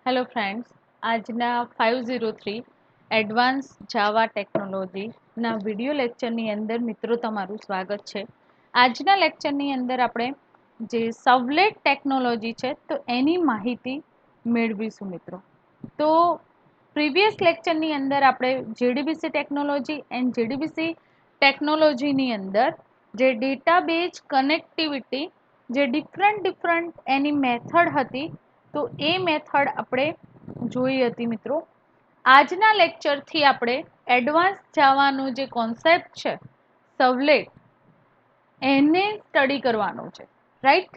Hello friends, આજના 503 advance જાવા ટેકનોલોજીના video લેક્ચરની અંદર મિત્રો તમારું સ્વાગત છે. આજના લેક્ચરની અંદર આપણે જે સર્વલેટ ટેકનોલોજી છે તો એની માહિતી મેળવીશું મિત્રો. તો પ્રીવિયસ લેક્ચરની અંદર આપણે જેડીબીસી ટેકનોલોજી એન્ડ જેડીબીસી ટેકનોલોજીની અંદર જે ડેટાબેઝ કનેક્ટિવિટી જે ડિફરન્ટ એની મેથડ હતી તો એ મેથડ આપણે જોઈ હતી મિત્રો. આજના લેક્ચરથી આપણે એડવાન્સ જાવાનો જે કોન્સેપ્ટ છે સર્વલેટ એને સ્ટડી કરવાનો છે, રાઈટ.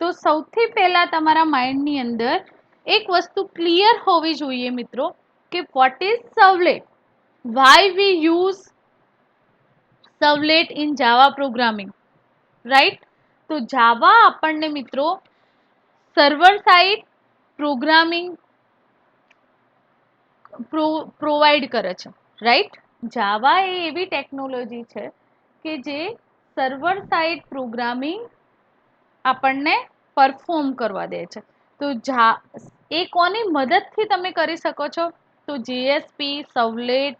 તો સૌથી પહેલા તમારા માઇન્ડની અંદર એક વસ્તુ ક્લિયર હોવી જોઈએ મિત્રો કે what is servlet, why we use servlet in Java programming, right. તો જાવા આપણને મિત્રો સર્વર સાઇડ પ્રોગ્રામિંગ પ્રોવાઈડ કરે છે, રાઈટ. જાવા એ એવી ટેકનોલોજી છે કે જે સર્વર સાઇડ પ્રોગ્રામિંગ આપણને પરફોર્મ કરવા દે છે. તો એ કોની મદદથી તમે કરી શકો છો? તો જેએસપી, સર્વલેટ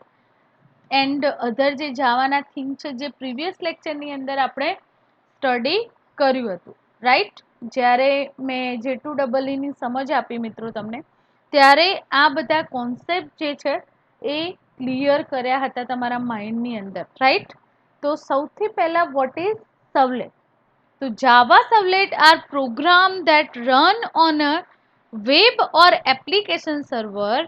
એન્ડ અધર જે જાવાના થીમ છે જે પ્રીવિયસ લેક્ચરની અંદર આપણે સ્ટડી કર્યું હતું, રાઈટ. જ્યારે મેં J2EE ની સમજ આપી મિત્રો તમને, ત્યારે આ બધા કોન્સેપ્ટ જે છે એ ક્લિયર કર્યા હતા તમારા માઇન્ડની અંદર, રાઈટ. તો સૌથી પહેલા વોટ ઇઝ સર્વલેટ? તો Java servlet are programs that run on a web or application server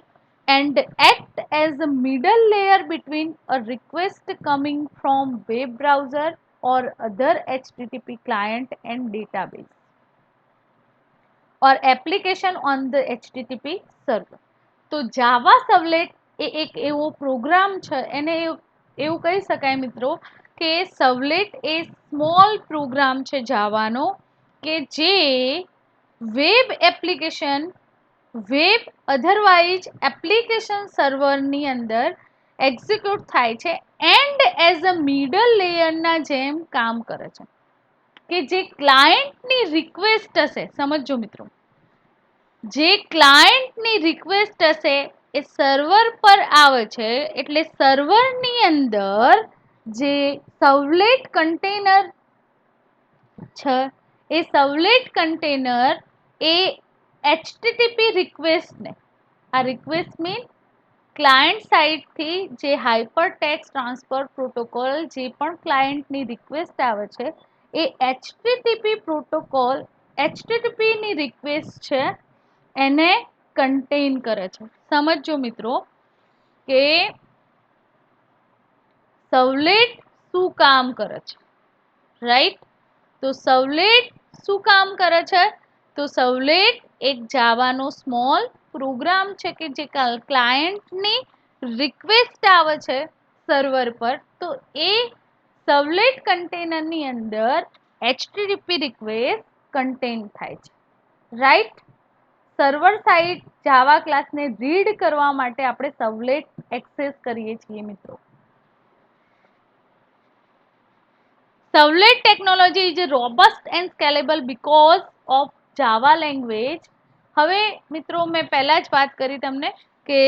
and act as a middle layer between a request coming from web browser or other HTTP client and database or application on the HTTP server. તો Java સર્વલેટ એ એક એવો programme છે, એને એવું કહી શકાય મિત્રો કે સર્વલેટ એ સ્મોલ પ્રોગ્રામ છે જાવાનો કે જે web application, web otherwise application સર્વરની અંદર એક્ઝિક્યુટ થાય છે એન્ડ એઝ અ મિડલ લેયરના જેમ કામ કરે છે. કે જે ક્લાયન્ટની રિક્વેસ્ટ હશે, સમજો મિત્રો, જે ક્લાયન્ટની રિક્વેસ્ટ હશે એ સર્વર પર આવે છે, એટલે સર્વરની અંદર જે સર્વલેટ કન્ટેનર છે એ સર્વલેટ કન્ટેનર એ HTTP રિક્વેસ્ટને, આ રિક્વેસ્ટ મીન ક્લાયન્ટ સાઇડથી જે હાઇપર ટેક્સ્ટ ટ્રાન્સફર પ્રોટોકોલ જે પણ ક્લાયન્ટની રિક્વેસ્ટ આવે છે એ HTTP પ્રોટોકોલ, HTTPની રિક્વેસ્ટ છે એને કન્ટેન કરે છે. સમજો મિત્રો કે સર્વલેટ શું કામ કરે છે, રાઈટ. તો સર્વલેટ શું કામ કરે છે? તો સર્વલેટ એક જાવાનો સ્મોલ પ્રોગ્રામ છે કે જે ક્લાયન્ટની રિક્વેસ્ટ આવે છે સર્વર પર, તો એ સર્વલેટ કન્ટેનરની અંદર HTTP રિક્વેસ્ટ કન્ટેન થાય છે, રાઈટ. સર્વર સાઇડ જાવા ક્લાસને રીડ કરવા માટે આપણે સર્વલેટ એક્સેસ કરીએ છીએ મિત્રો. Servlet technology is robust and scalable because of Java language. હવે મિત્રો મેં પહેલા જ વાત કરી તમને કે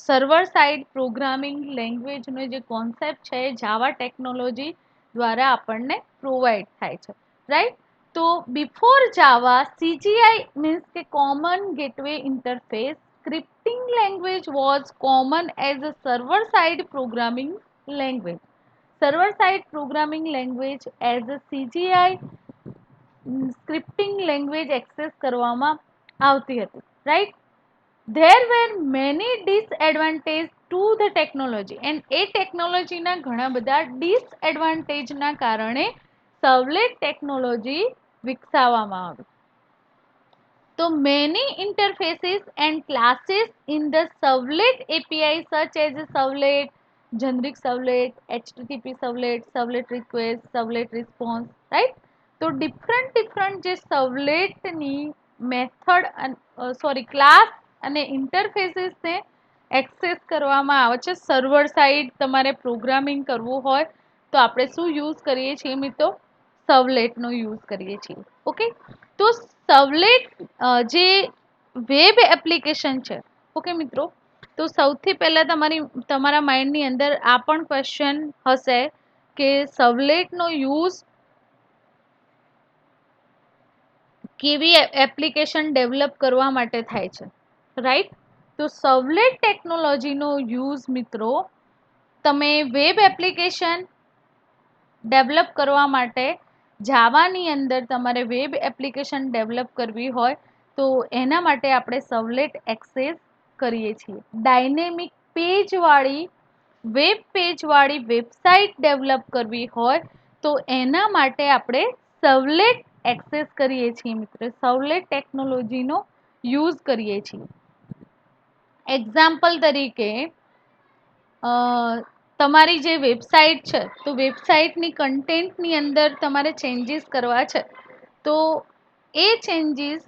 સર્વર સાઇડ પ્રોગ્રામિંગ લેંગ્વેજનો જે કોન્સેપ્ટ છે જાવા ટેકનોલોજી દ્વારા આપણને પ્રોવાઈડ થાય છે, રાઈટ. તો બિફોર જાવા CGI મીન્સ કે common gateway interface scripting language was common as a server side programming language. Server side programming language as a CGI scripting language access કરવામાં આવતી હતી, right. There were many disadvantage to the technology and એ ટેકનોલોજીના ઘણા બધા ડિસએડવાન્ટેજના કારણે સર્વલેટ technology વિકસાવવામાં આવી. તો many interfaces and classes in the servlet API such as servlet, generic servlet, HTTP servlet, servlet request, servlet response, right. તો ડિફરન્ટ જે સર્વલેટની મેથડ ક્લાસ અને ઇન્ટરફેસીસને એક્સેસ કરવામાં આવે છે. સર્વર સાઇડ તમારે પ્રોગ્રામિંગ કરવું હોય તો આપણે શું યુઝ કરીએ છીએ મિત્રો? સર્વલેટનો યુઝ કરીએ છીએ, ઓકે. તો સર્વલેટ જે વેબ એપ્લિકેશન છે. ઓકે મિત્રો, તો સૌથી પહેલા તમારા માઇન્ડની અંદર આ પણ ક્વેશ્ચન હશે કે સર્વલેટનો યુઝ કેવી એપ્લિકેશન ડેવલપ કરવા માટે થાય છે, રાઈટ? તો સર્વલેટ ટેકનોલોજીનો યુઝ મિત્રો તમે વેબ એપ્લિકેશન ડેવલપ કરવા માટે, જાવાની અંદર તમારે વેબ એપ્લિકેશન ડેવલપ કરવી હોય તો એના માટે આપણે સર્વલેટ એક્સેસ કરીએ છીએ. ડાયનેમિક પેજવાળી વેબસાઇટ ડેવલપ કરવી હોય તો એના માટે આપણે સર્વલેટ એક્સેસ કરીએ છીએ મિત્રો, સર્વલેટ ટેકનોલોજીનો યુઝ કરીએ છીએ. એક્ઝામ્પલ તરીકે તમારી જે વેબસાઇટ છે તો વેબસાઇટની કન્ટેન્ટની અંદર તમારે ચેન્જીસ કરવા છે તો એ ચેન્જીસ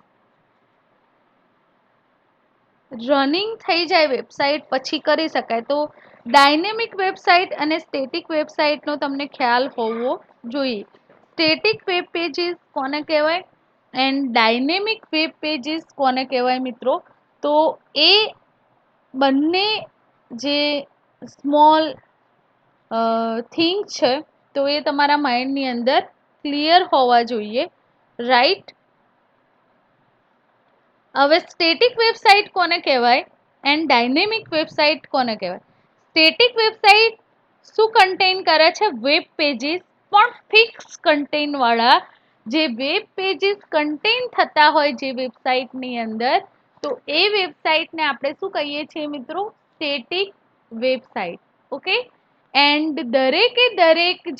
રનિંગ થઈ જાય વેબસાઇટ પછી કરી શકાય. તો ડાયનેમિક વેબસાઇટ અને સ્ટેટિક વેબસાઇટનો તમને ખ્યાલ હોવો જોઈએ. સ્ટેટિક વેબ પેજીસ કોને કહેવાય એન્ડ ડાયનેમિક વેબ પેજીસ કોને કહેવાય મિત્રો? તો એ બંને જે સ્મોલ થિંગ છે તો એ તમારા માઇન્ડની અંદર ક્લિયર હોવા જોઈએ, રાઈટ? હવે સ્ટેટિક વેબસાઇટ કોને કહેવાય એન્ડ ડાયનેમિક વેબસાઇટ કોને કહેવાય? સ્ટેટિક વેબસાઇટ શું કન્ટેન કરે છે? વેબ પેજીસ, પણ ફિક્સ કન્ટેન વાળા જે વેબ પેજીસ કન્ટેન થતા હોય જે વેબસાઇટની અંદર, તો એ વેબસાઇટને આપણે શું કહીએ છીએ મિત્રો? Static website. ઓકે, એન્ડ દરેક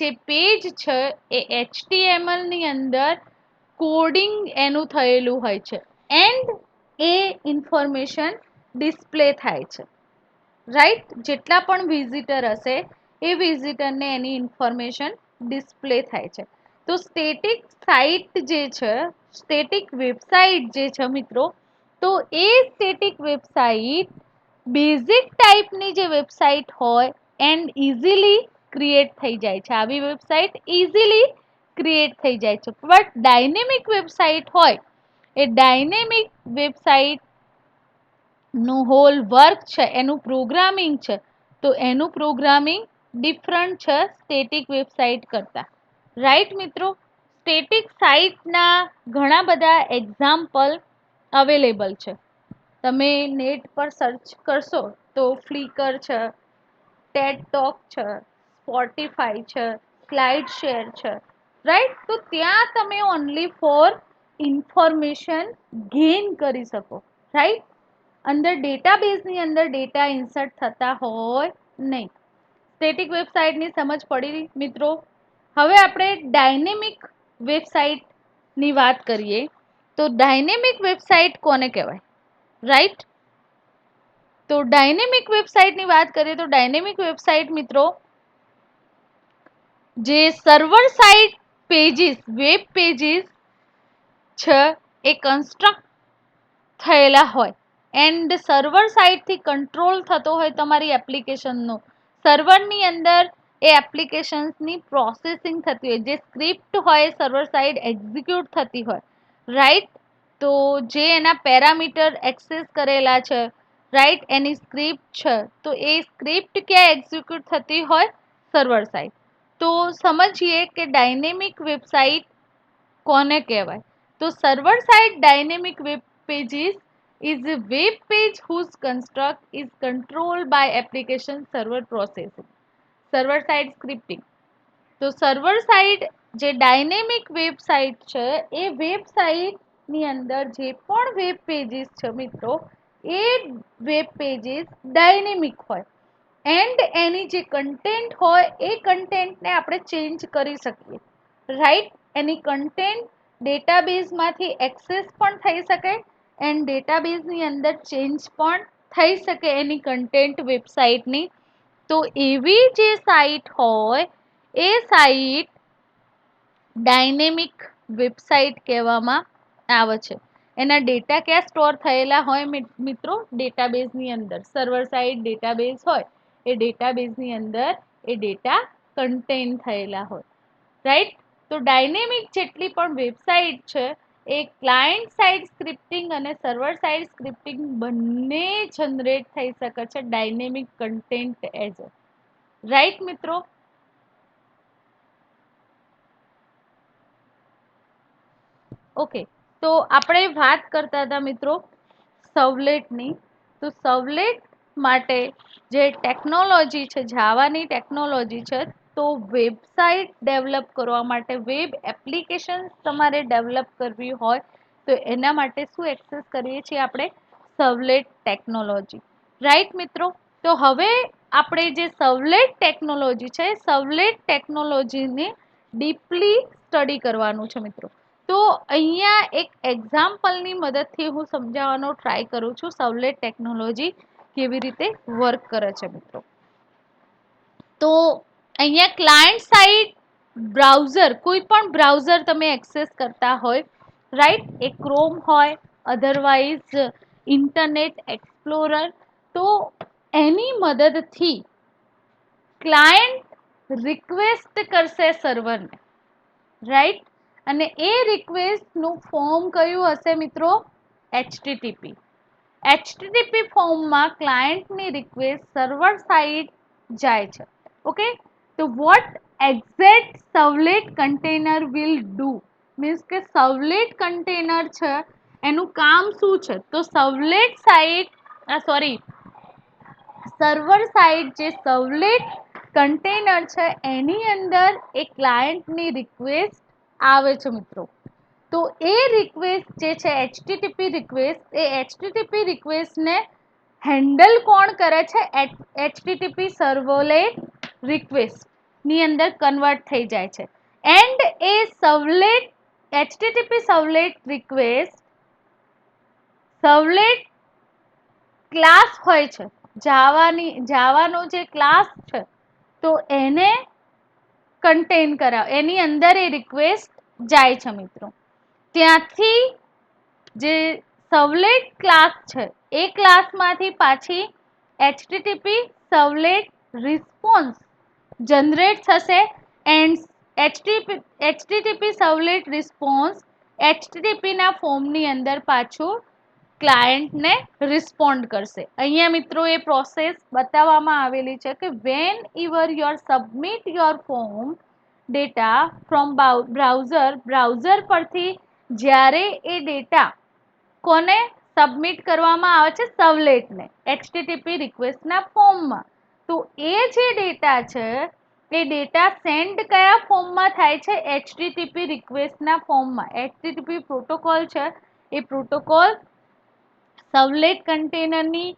જે પેજ છે એ HTML ની અંદર કોડિંગ એનું થયેલું હોય છે એન્ડ એ ઇન્ફોર્મેશન ડિસ્પ્લે થાય છે, રાઈટ? જેટલા પણ વિઝિટર હશે એ વિઝિટરને એની ઇન્ફોર્મેશન ડિસ્પ્લે થાય છે. તો સ્ટેટિક સાઇટ જે છે, સ્ટેટિક વેબસાઇટ જે છે મિત્રો, તો એ સ્ટેટિક વેબસાઇટ બેઝિક ટાઈપની જે વેબસાઇટ હોય એન્ડ ઇઝીલી ક્રિએટ થઈ જાય છે. આવી વેબસાઇટ ઇઝીલી ક્રિએટ થઈ જાય છે. બટ ડાયનેમિક વેબસાઇટ હોય, એ ડાયનેમિક વેબસાઇટ નું હોલ વર્ક છે, એનું પ્રોગ્રામિંગ છે, તો એનું પ્રોગ્રામિંગ ડિફરન્ટ છે સ્ટેટિક વેબસાઇટ કરતાં, રાઈટ મિત્રો? સ્ટેટિક સાઇટના ઘણા બધા એક્ઝામ્પલ અવેલેબલ છે. તમે નેટ પર સર્ચ કરશો તો ફ્લિકર છે, ટેડ ટોક છે, સ્પોટીફાઈ છે, સ્લાઇડ શેર છે, રાઈટ? તો ત્યાં તમે ઓનલી ફોર ઇન્ફોર્મેશન ગેઇન કરી શકો, રાઈટ? અંદર ડેટાબેઝની અંદર ડેટા ઇન્સર્ટ થતા હોય નહીં. સ્ટેટિક વેબસાઇટની સમજ પડી મિત્રો? હવે આપણે ડાયનેમિક વેબસાઇટની વાત કરીએ તો ડાયનેમિક વેબસાઇટ કોને કહેવાય, રાઈટ? તો ડાયનેમિક વેબસાઇટની વાત કરીએ તો ડાયનેમિક વેબસાઇટ મિત્રો જે server side pages, web pages છે એ કન્સ્ટ્રક્ટ થયેલા હોય એન્ડ સર્વર સાઇડથી કંટ્રોલ થતો હોય તમારી એપ્લિકેશનનો, સર્વરની અંદર એ એપ્લિકેશન્સની પ્રોસેસિંગ થતી હોય, જે સ્ક્રિપ્ટ હોય સર્વર સાઇડ એક્ઝિક્યુટ થતી હોય, રાઈટ? તો જે એના પેરામીટર એક્સેસ કરેલા છે, રાઈટ, એની સ્ક્રિપ્ટ છે, તો એ સ્ક્રિપ્ટ ક્યાં એક્ઝિક્યુટ થતી હોય? Server side. તો સમજીએ કે ડાયનેમિક વેબસાઇટ કોને કહેવાય? તો server side dynamic web pages is a web page whose construct is controlled by application server processing. Server side scripting. તો સર્વર સાઇડ જે ડાયનેમિક વેબસાઇટ છે એ વેબસાઇટની અંદર જે પણ વેબ પેજીસ છે મિત્રો, એ વેબ પેજીસ ડાયનેમિક હોય એન્ડ એની જે કન્ટેન્ટ હોય એ કન્ટેન્ટને આપણે ચેન્જ કરી શકીએ, રાઈટ? એની કન્ટેન્ટ ડેટાબેઝમાંથી એક્સેસ પણ થઈ શકે એન્ડ ડેટાબેઝની અંદર ચેન્જ પણ થઈ શકે એની કન્ટેન્ટ વેબસાઇટની. તો એવી જે સાઇટ હોય એ સાઇટ ડાયનેમિક વેબસાઇટ કહેવામાં આવે છે. એના ડેટા ક્યાં સ્ટોર થયેલા હોય મિત્રો? ડેટાબેઝની અંદર. સર્વર સાઇડ ડેટાબેઝ હોય એ ડેટાબેઝની અંદર એ ડેટા કન્ટેન થયેલા હોય, રાઈટ? તો ડાયનેમિક જેટલી પણ વેબસાઇટ છે એ ક્લાયન્ટ સાઇડ સ્ક્રિપ્ટિંગ અને સર્વર સાઇડ સ્ક્રિપ્ટિંગ બંને જનરેટ થઈ શકે છે ડાયનેમિક કન્ટેન્ટ એઝ રાઈટ મિત્રો. ઓકે, તો આપણે વાત કરતા હતા મિત્રો સર્વલેટની. તો સર્વલેટ માટે જે ટેકનોલોજી છે, જાવાની ટેકનોલોજી છે, તો વેબસાઇટ ડેવલપ કરવા માટે, વેબ એપ્લિકેશન તમારે ડેવલપ કરવી હોય તો એના માટે શું એક્સેસ કરીએ છીએ આપણે? સર્વલેટ ટેકનોલોજી. રાઈટ મિત્રો. તો હવે આપણે જે સર્વલેટ ટેકનોલોજી છે, સર્વલેટ ટેકનોલોજીને ડીપલી સ્ટડી કરવાનું છે મિત્રો. તો અહીંયા એક એક્ઝામ્પલની મદદથી હું સમજાવવાનો ટ્રાય કરું છું સર્વલેટ ટેકનોલોજી કેવી રીતે વર્ક કરે છે મિત્રો. તો અહીંયા ક્લાયન્ટ સાઇડ બ્રાઉઝર, કોઈ પણ બ્રાઉઝર તમે એક્સેસ કરતા હોય, રાઈટ, એ ક્રોમ હોય, અધરવાઇઝ ઇન્ટરનેટ એક્સપ્લોરર, તો એની મદદથી ક્લાયન્ટ રિક્વેસ્ટ કરશે સર્વરને, રાઈટ, અને એ રિક્વેસ્ટનું ફોર્મ કયું હશે મિત્રો? HTTP. HTTP ફોર્મમાં ક્લાયન્ટની રિક્વેસ્ટ સર્વર સાઇડ જાય છે. ઓકે, તો what exact servlet container will do, means કે સર્વલેટ કન્ટેનર છે એનું કામ શું છે? તો સર્વલેટ સાઇડ સર્વર સાઇડ જે સર્વલેટ કન્ટેનર છે એની અંદર એક ક્લાયન્ટની રિક્વેસ્ટ આવે છે મિત્રો. તો એ રિક્વેસ્ટ જે છે HTTP રિક્વેસ્ટ, એ HTTP રિક્વેસ્ટને હેન્ડલ કોણ કરે છે? HTTP સર્વલેટ રિક્વેસ્ટ ની અંદર કન્વર્ટ થઈ જાય છે. એન્ડ એ servlet HTTP servlet request servlet class હોય છે, જાવાનો જે ક્લાસ છે, તો એને કન્ટેન કરાવ, એની અંદર એ રિક્વેસ્ટ જાય છે મિત્રો. ત્યાંથી જે સર્વલેટ ક્લાસ છે એ ક્લાસમાંથી પાછી HTTP સર્વલેટ રિસ્પોન્સ જનરેટ થશે and HTTP servlet response HTTP ના ફોર્મની અંદર પાછું ક્લાયન્ટને રિસ્પોન્ડ કરશે. અહીંયા મિત્રો એ પ્રોસેસ બતાવવામાં આવેલી છે કે whenever your submit your form data from browser પરથી જ્યારે એ ડેટા કોને સબમિટ કરવામાં આવે છે? સર્વલેટને, HTTP રિક્વેસ્ટના ફોર્મમાં. તો એ જે ડેટા છે એ ડેટા સેન્ડ કયા ફોર્મમાં થાય છે? HTTP રિક્વેસ્ટના ફોર્મમાં. HTTP પ્રોટોકોલ છે, એ પ્રોટોકોલ સર્વલેટ કન્ટેનરની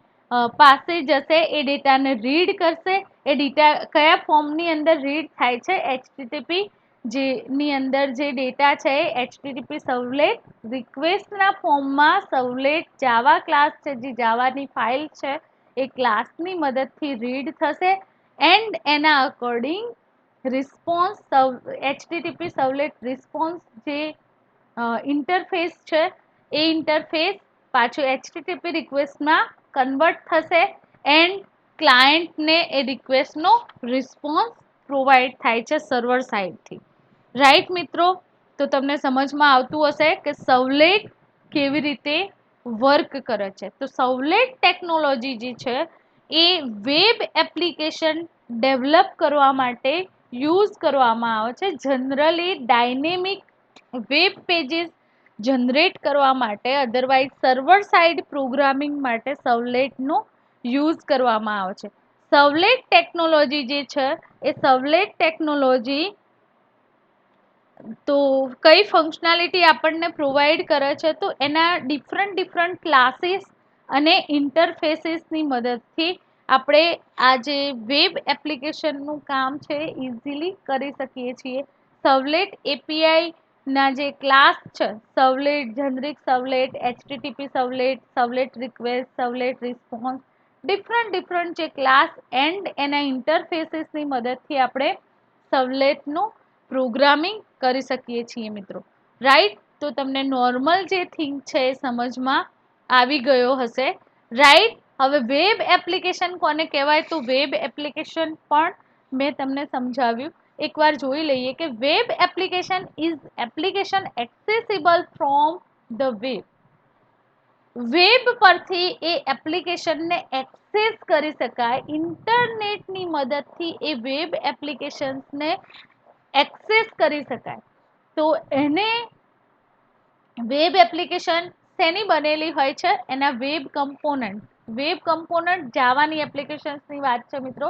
પાસે જશે, એ ડેટાને રીડ કરશે. એ ડેટા કયા ફોર્મની અંદર રીડ થાય છે? HTTP જેની અંદર જે ડેટા છે HTTP સર્વલેટ રિક્વેસ્ટના ફોર્મમાં સર્વલેટ જાવા ક્લાસ છે, જે જાવાની ફાઇલ છે, એ ક્લાસની મદદથી રીડ થશે એન્ડ એના according response HTTP servlet response જે ઇન્ટરફેસ છે એ ઇન્ટરફેસ પાછું HTTP રિક્વેસ્ટમાં કન્વર્ટ થશે એન્ડ ક્લાયન્ટને એ રિક્વેસ્ટનો રિસ્પોન્સ પ્રોવાઈડ થાય છે સર્વર સાઇડથી. રાઈટ મિત્રો. તો તમને સમજમાં આવતું હશે કે સર્વલેટ કેવી રીતે વર્ક કરે છે. તો સર્વલેટ ટેકનોલોજી જે છે એ વેબ એપ્લિકેશન ડેવલપ કરવા માટે યુઝ કરવામાં આવે છે. Generally dynamic web pages generate કરવા માટે, અધરવાઇઝ સર્વર સાઇડ પ્રોગ્રામિંગ માટે સર્વલેટનો યુઝ કરવામાં આવે છે. સર્વલેટ ટેકનોલોજી જે છે એ સર્વલેટ ટેકનોલોજી તો કઈ ફંક્શનાલિટી આપણને પ્રોવાઈડ કરે છે? તો એના ડિફરન્ટ ક્લાસીસ અને ઇન્ટરફેસીસની મદદથી આપણે આ જે વેબ એપ્લિકેશનનું કામ છે ઇઝીલી કરી શકીએ છીએ. સર્વલેટ એપીઆઈ ના જે ક્લાસ છે, servlet generic servlet, HTTP servlet, servlet request, servlet response, different જે ક્લાસ એન્ડ એના ઇન્ટરફેસીસની મદદથી આપણે સર્વલેટનું પ્રોગ્રામિંગ કરી શકીએ છીએ મિત્રો. રાઈટ. તો તમને નોર્મલ જે થિંગ છે એ સમજમાં આવી ગયો હશે. રાઈટ. હવે વેબ એપ્લિકેશન કોને કહેવાય? તો વેબ એપ્લિકેશન પણ મેં તમને સમજાવ્યું એકવાર જોઈ લઈએ કે web application is application accessible from the web પરથી એ એપ્લિકેશનને એક્સેસ કરી શકાય, ઇન્ટરનેટની મદદથી એ વેબ એપ્લિકેશન્સને એક્સેસ કરી શકાય. તો એને વેબ એપ્લિકેશન શેની બનેલી હોય છે? એના વેબ કમ્પોનન્ટ જાવાની એપ્લિકેશન્સની વાત છે મિત્રો.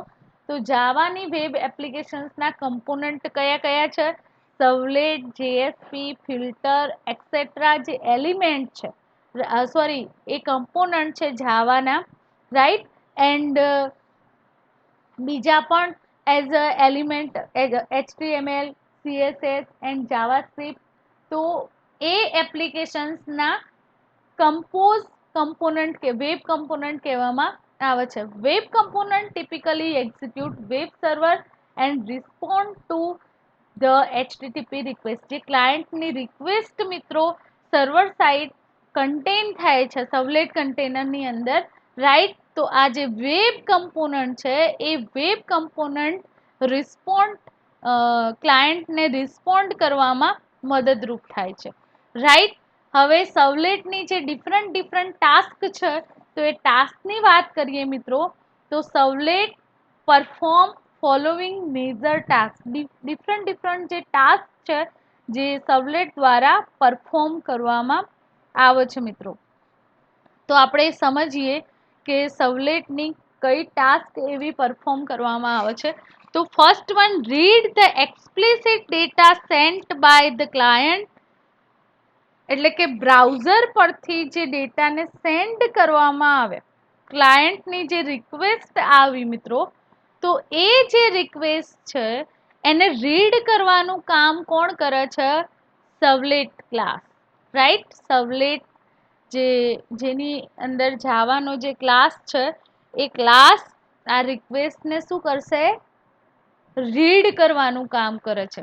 તો જાવાની વેબ એપ્લિકેશન્સના કમ્પોનન્ટ કયા કયા છે? સર્વલેટ, જેએસપી, ફિલ્ટર એક્સેટ્રા જે એલિમેન્ટ છે, સોરી એ કમ્પોનન્ટ છે જાવાના, રાઈટ. એન્ડ બીજા પણ as a element HTML, CSS and JavaScript. તો એ એપ્લિકેશન્સના કમ્પોનન્ટ કે વેબ કમ્પોનન્ટ કહેવામાં આવે છે. Web component typically execute web server and respond to the HTTP request. જે ક્લાયન્ટની રિક્વેસ્ટ મિત્રો સર્વર સાઇડ કન્ટેન થાય છે સર્વલેટ કન્ટેનરની અંદર, રાઈટ. તો આ જે વેબ કમ્પોનન્ટ છે એ વેબ કમ્પોનન્ટ રિસ્પોન્ડ ક્લાયન્ટને રિસ્પોન્ડ કરવામાં મદદરૂપ થાય છે, રાઈટ. હવે સર્વલેટની જે ડિફરન્ટ ટાસ્ક છે, તો એ ટાસ્કની વાત કરીએ મિત્રો, તો servlet perform following major task. Different જે ટાસ્ક છે જે સર્વલેટ દ્વારા પરફોર્મ કરવામાં આવે છે મિત્રો. તો આપણે સમજીએ કે સર્વલેટની કઈ ટાસ્ક એવી પરફોર્મ કરવામાં આવે છે. તો first one, read the explicit data sent by the client. એટલે કે બ્રાઉઝર પરથી જે ડેટાને સેન્ડ કરવામાં આવે, ક્લાયન્ટની જે રિક્વેસ્ટ આવી મિત્રો, તો એ જે રિક્વેસ્ટ છે એને રીડ કરવાનું કામ કોણ કરે છે? સર્વલેટ ક્લાસ, રાઈટ. સર્વલેટ જેની અંદર જાવાનો જે ક્લાસ છે, એ ક્લાસ આ રિક્વેસ્ટને શું કરશે? રીડ કરવાનું કામ કરે છે.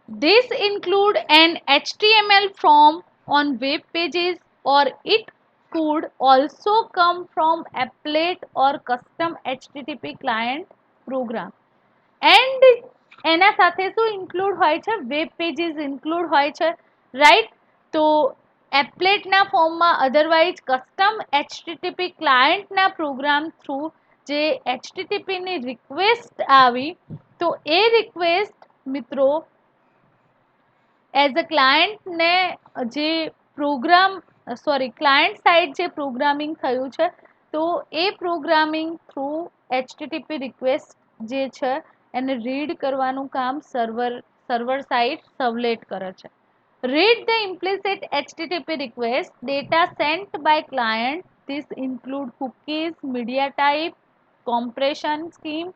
This include an HTML form on web pages, or it could also come from applet or custom HTTP client program. And એના સાથે શું ઇન્ક્લુડ હોય છે? વેબ પેજીસ ઇન્ક્લુડ હોય છે, રાઈટ. તો એપ્લેટના ફોર્મમાં અધરવાઇઝ કસ્ટમ HTTP ક્લાયન્ટના પ્રોગ્રામ થ્રુ જે HTTPની રિક્વેસ્ટ આવી, તો એ રિક્વેસ્ટ મિત્રો એઝ અ ક્લાયન્ટને જે ક્લાયન્ટ સાઇડ જે પ્રોગ્રામિંગ થયું છે, તો એ પ્રોગ્રામિંગ થ્રુ HTTP રિક્વેસ્ટ જે છે એને રીડ કરવાનું કામ સર્વર સાઇડ સર્વલેટ કરે છે. Read the implicit HTTP request data sent by client. This include cookies, media type, compression scheme,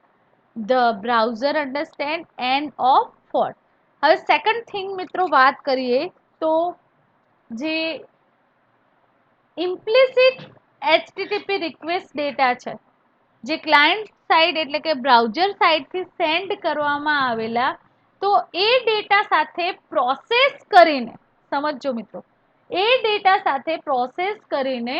the browser understand and of for. હવે સેકન્ડ થિંગ મિત્રો વાત કરીએ તો જે ઇમ્પ્લિસિટ HTTP રિક્વેસ્ટ ડેટા છે, જે ક્લાયન્ટ સાઇડ એટલે કે બ્રાઉઝર સાઇડથી સેન્ડ કરવામાં આવેલા, તો એ ડેટા સાથે પ્રોસેસ કરીને, સમજો મિત્રો, એ ડેટા સાથે પ્રોસેસ કરીને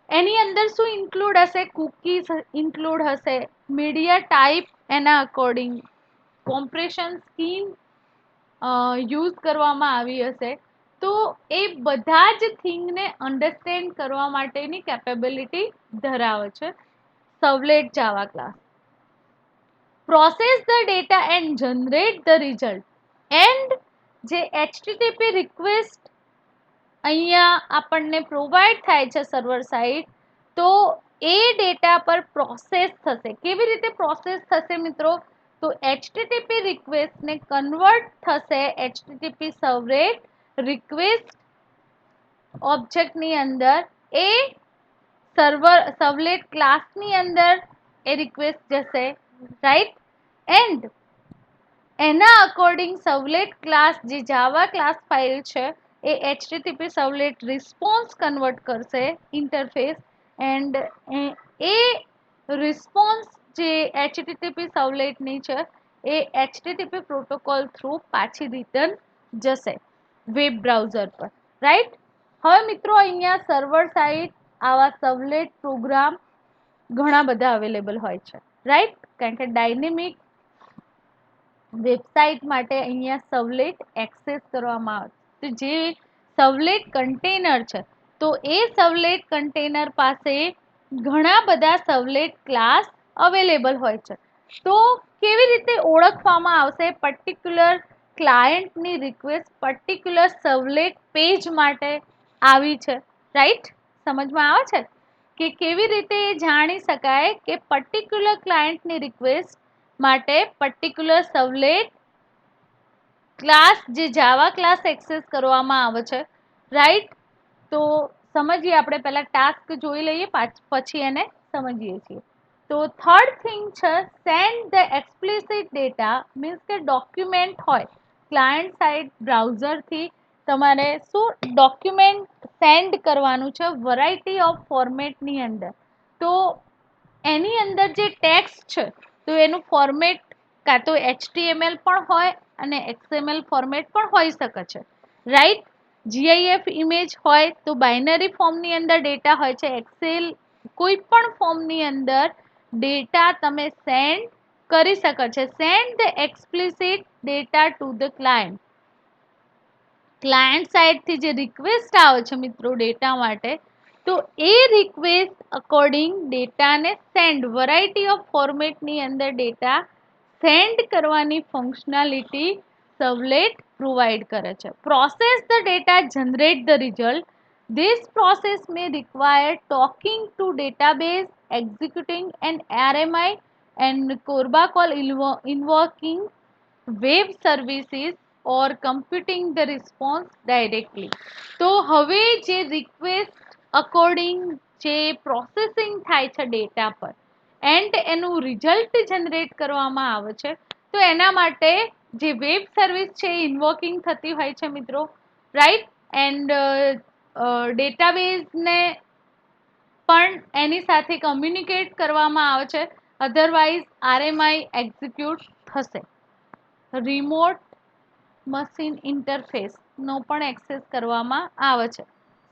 એની અંદર શું ઇન્ક્લુડ હશે? કુકીઝ ઇન્ક્લુડ હશે, મીડિયા ટાઈપ એના અકોર્ડિંગ, કોમ્પ્રેશન સ્કીમ યુઝ કરવામાં આવી હશે. તો એ બધા જ થિંગને અન્ડરસ્ટેન્ડ કરવા માટેની કેપેબિલિટી ધરાવે છે servlet Java class. Process the data and generate the result. And જે HTTP રિક્વેસ્ટ અહીંયા આપણને પ્રોવાઈડ થાય છે સર્વર સાઇડ, તો એ ડેટા પર પ્રોસેસ થશે. કેવી રીતે પ્રોસેસ થશે મિત્રો? તો HTTP રિક્વેસ્ટને કન્વર્ટ થશે HTTP સર્વલેટ રિક્વેસ્ટ ઓબ્જેક્ટની અંદર, એ સર્વલેટ ક્લાસની અંદર એ રિક્વેસ્ટ જશે, રાઈટ. એન્ડ એના અકોર્ડિંગ સર્વલેટ ક્લાસ જે જાવા ક્લાસ ફાઇલ છે, એ HTTP સર્વલેટ રિસ્પોન્સ કન્વર્ટ કરશે ઇન્ટરફેસ, એન્ડ એ રિસ્પોન્સ જે HTTP સર્વલેટની છે એ HTTP પ્રોટોકોલ થ્રુ પાછી રિટર્ન જશે વેબ બ્રાઉઝર પર, રાઈટ. હવે મિત્રો અહીંયા સર્વર સાઇડ આવા સર્વલેટ પ્રોગ્રામ ઘણા બધા અવેલેબલ હોય છે, રાઈટ. કારણ કે ડાયનેમિક વેબસાઇટ માટે અહીંયા સર્વલેટ એક્સેસ કરવામાં આવે તો જે સર્વલેટ કન્ટેનર છે તો એ સર્વલેટ કન્ટેનર પાસે ઘણા બધા સર્વલેટ ક્લાસ અવેલેબલ હોય છે. તો કેવી રીતે ઓળખવામાં આવશે પર્ટિક્યુલર ક્લાયન્ટની રિક્વેસ્ટ પર્ટિક્યુલર સર્વલેટ પેજ માટે આવી છે, રાઈટ? સમજમાં આવે છે કે કેવી રીતે જાણી શકાય કે પર્ટિક્યુલર ક્લાયન્ટની રિક્વેસ્ટ માટે પર્ટિક્યુલર સર્વલેટ ક્લાસ જે જાવા ક્લાસ એક્સેસ કરવામાં આવે છે, રાઈટ? તો સમજીએ આપણે પહેલા ટાસ્ક જોઈ લઈએ પછી એને સમજીએ છીએ. તો થર્ડ થિંગ છે send the explicit data means કે ડોક્યુમેન્ટ હોય ક્લાયન્ટ સાઇડ બ્રાઉઝરથી તમારે શું ડોક્યુમેન્ટ સેન્ડ કરવાનું છે વેરાયટી ઓફ ફોર્મેટની અંદર. તો એની અંદર જે ટેક્સ્ટ છે તો એનું ફોર્મેટ કાં તો HTML પણ હોય અને XML ફોર્મેટ પણ હોઈ શકે છે, રાઈટ? GIF ઇમેજ હોય તો બાઇનરી ફોર્મની અંદર ડેટા હોય છે. એક્સેલ કોઈ પણ ફોર્મની અંદર ડેટા તમે સેન્ડ કરી શકો છો. Send the explicit data to the client. Client સાઇડથી જે રિક્વેસ્ટ આવે છે મિત્રો ડેટા માટે તો એ રિક્વેસ્ટ અકોર્ડિંગ ડેટાને સેન્ડ વેરાયટી ઓફ ફોર્મેટની અંદર ડેટા સેન્ડ કરવાની ફંક્શનાલિટી સર્વલેટ પ્રોવાઈડ કરે છે. Process the data generate the result. This process may require talking to database, executing an RMI and CORBA call invoking web services or computing the response directly. તો હવે જે request according જે processing થાય છે data પર and એનું result generate કરવામાં આવે છે તો એના માટે જે વેબ સર્વિસ છે એ ઇન્વોકિંગ થતી હોય છે મિત્રો, રાઈટ? એન્ડ ડેટાબેઝને પણ એની સાથે કમ્યુનિકેટ કરવામાં આવે છે, અધરવાઇઝ RMI એક્ઝિક્યુટ થશે. રિમોટ મશીન ઇન્ટરફેસનો પણ એક્સેસ કરવામાં આવે છે.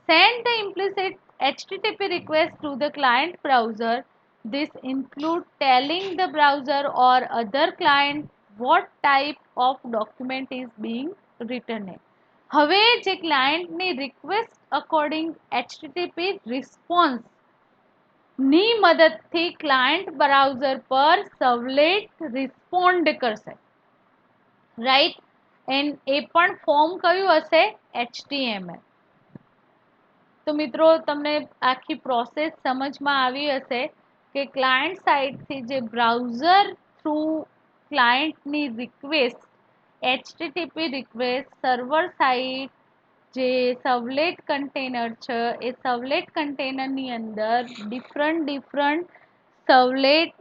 Send the implicit HTTP request to the client browser. This includes telling the browser or other client what type of document is being written. હવે જે ક્લાયન્ટની રિક્વેસ્ટ અકોર્ડિંગ HTTP રિસ્પોન્સ ની મદદથી client browser પર સર્વલેટ respond કરશે, right? And એ પણ form કયું હશે? HTML. તો મિત્રો તમને આખી પ્રોસેસ સમજમાં આવી હશે કે ક્લાયન્ટ સાઇડથી જે બ્રાઉઝર થ્રુ ક્લાયન્ટની request HTTP request server side જે સર્વલેટ કન્ટેનર છે એ સર્વલેટ કન્ટેનરની અંદર ડિફરન્ટ સર્વલેટ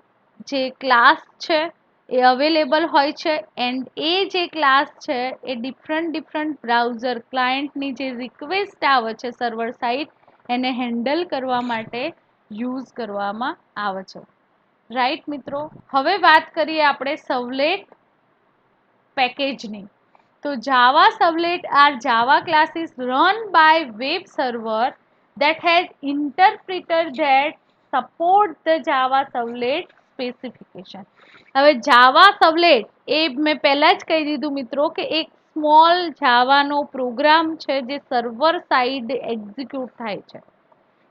જે ક્લાસ છે એ અવેલેબલ હોય છે એન્ડ એ જે ક્લાસ છે એ ડિફરન્ટ બ્રાઉઝર ક્લાયન્ટની જે રિક્વેસ્ટ આવે છે સર્વર સાઇડ એને હેન્ડલ કરવા માટે યુઝ કરવામાં આવે છે, રાઈટ મિત્રો? હવે વાત કરીએ આપણે સર્વલેટ પેકેજની. તો Java servlet are Java classes run by web server that has interpreter that support the Java Servlet specification. હવે જાવા સર્વલેટ એ મેં પહેલા જ કહી દીધું મિત્રો કે એક સ્મોલ જાવાનો પ્રોગ્રામ છે જે સર્વર સાઇડ એક્ઝિક્યુટ થાય છે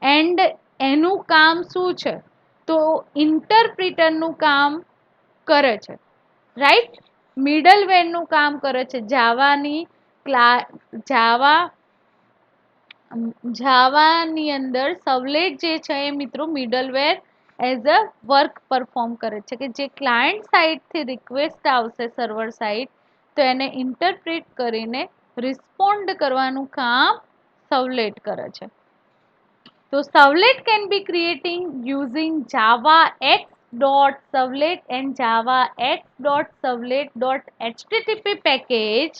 એન્ડ એનું કામ શું છે તો ઇન્ટરપ્રિટરનું કામ કરે છે, રાઈટ? મિડલવેરનું કામ કરે છે. જાવાની અંદર સર્વલેટ જે છે એ મિત્રો middleware as a work perform કરે છે કે જે ક્લાયન્ટ સાઇડથી રિક્વેસ્ટ આવશે સર્વર સાઇડ તો એને ઇન્ટરપ્રિટ કરીને રિસ્પોન્ડ કરવાનું કામ સર્વલેટ કરે છે. તો સર્વલેટ can be creating using javax.servlet and javax.servlet.http package.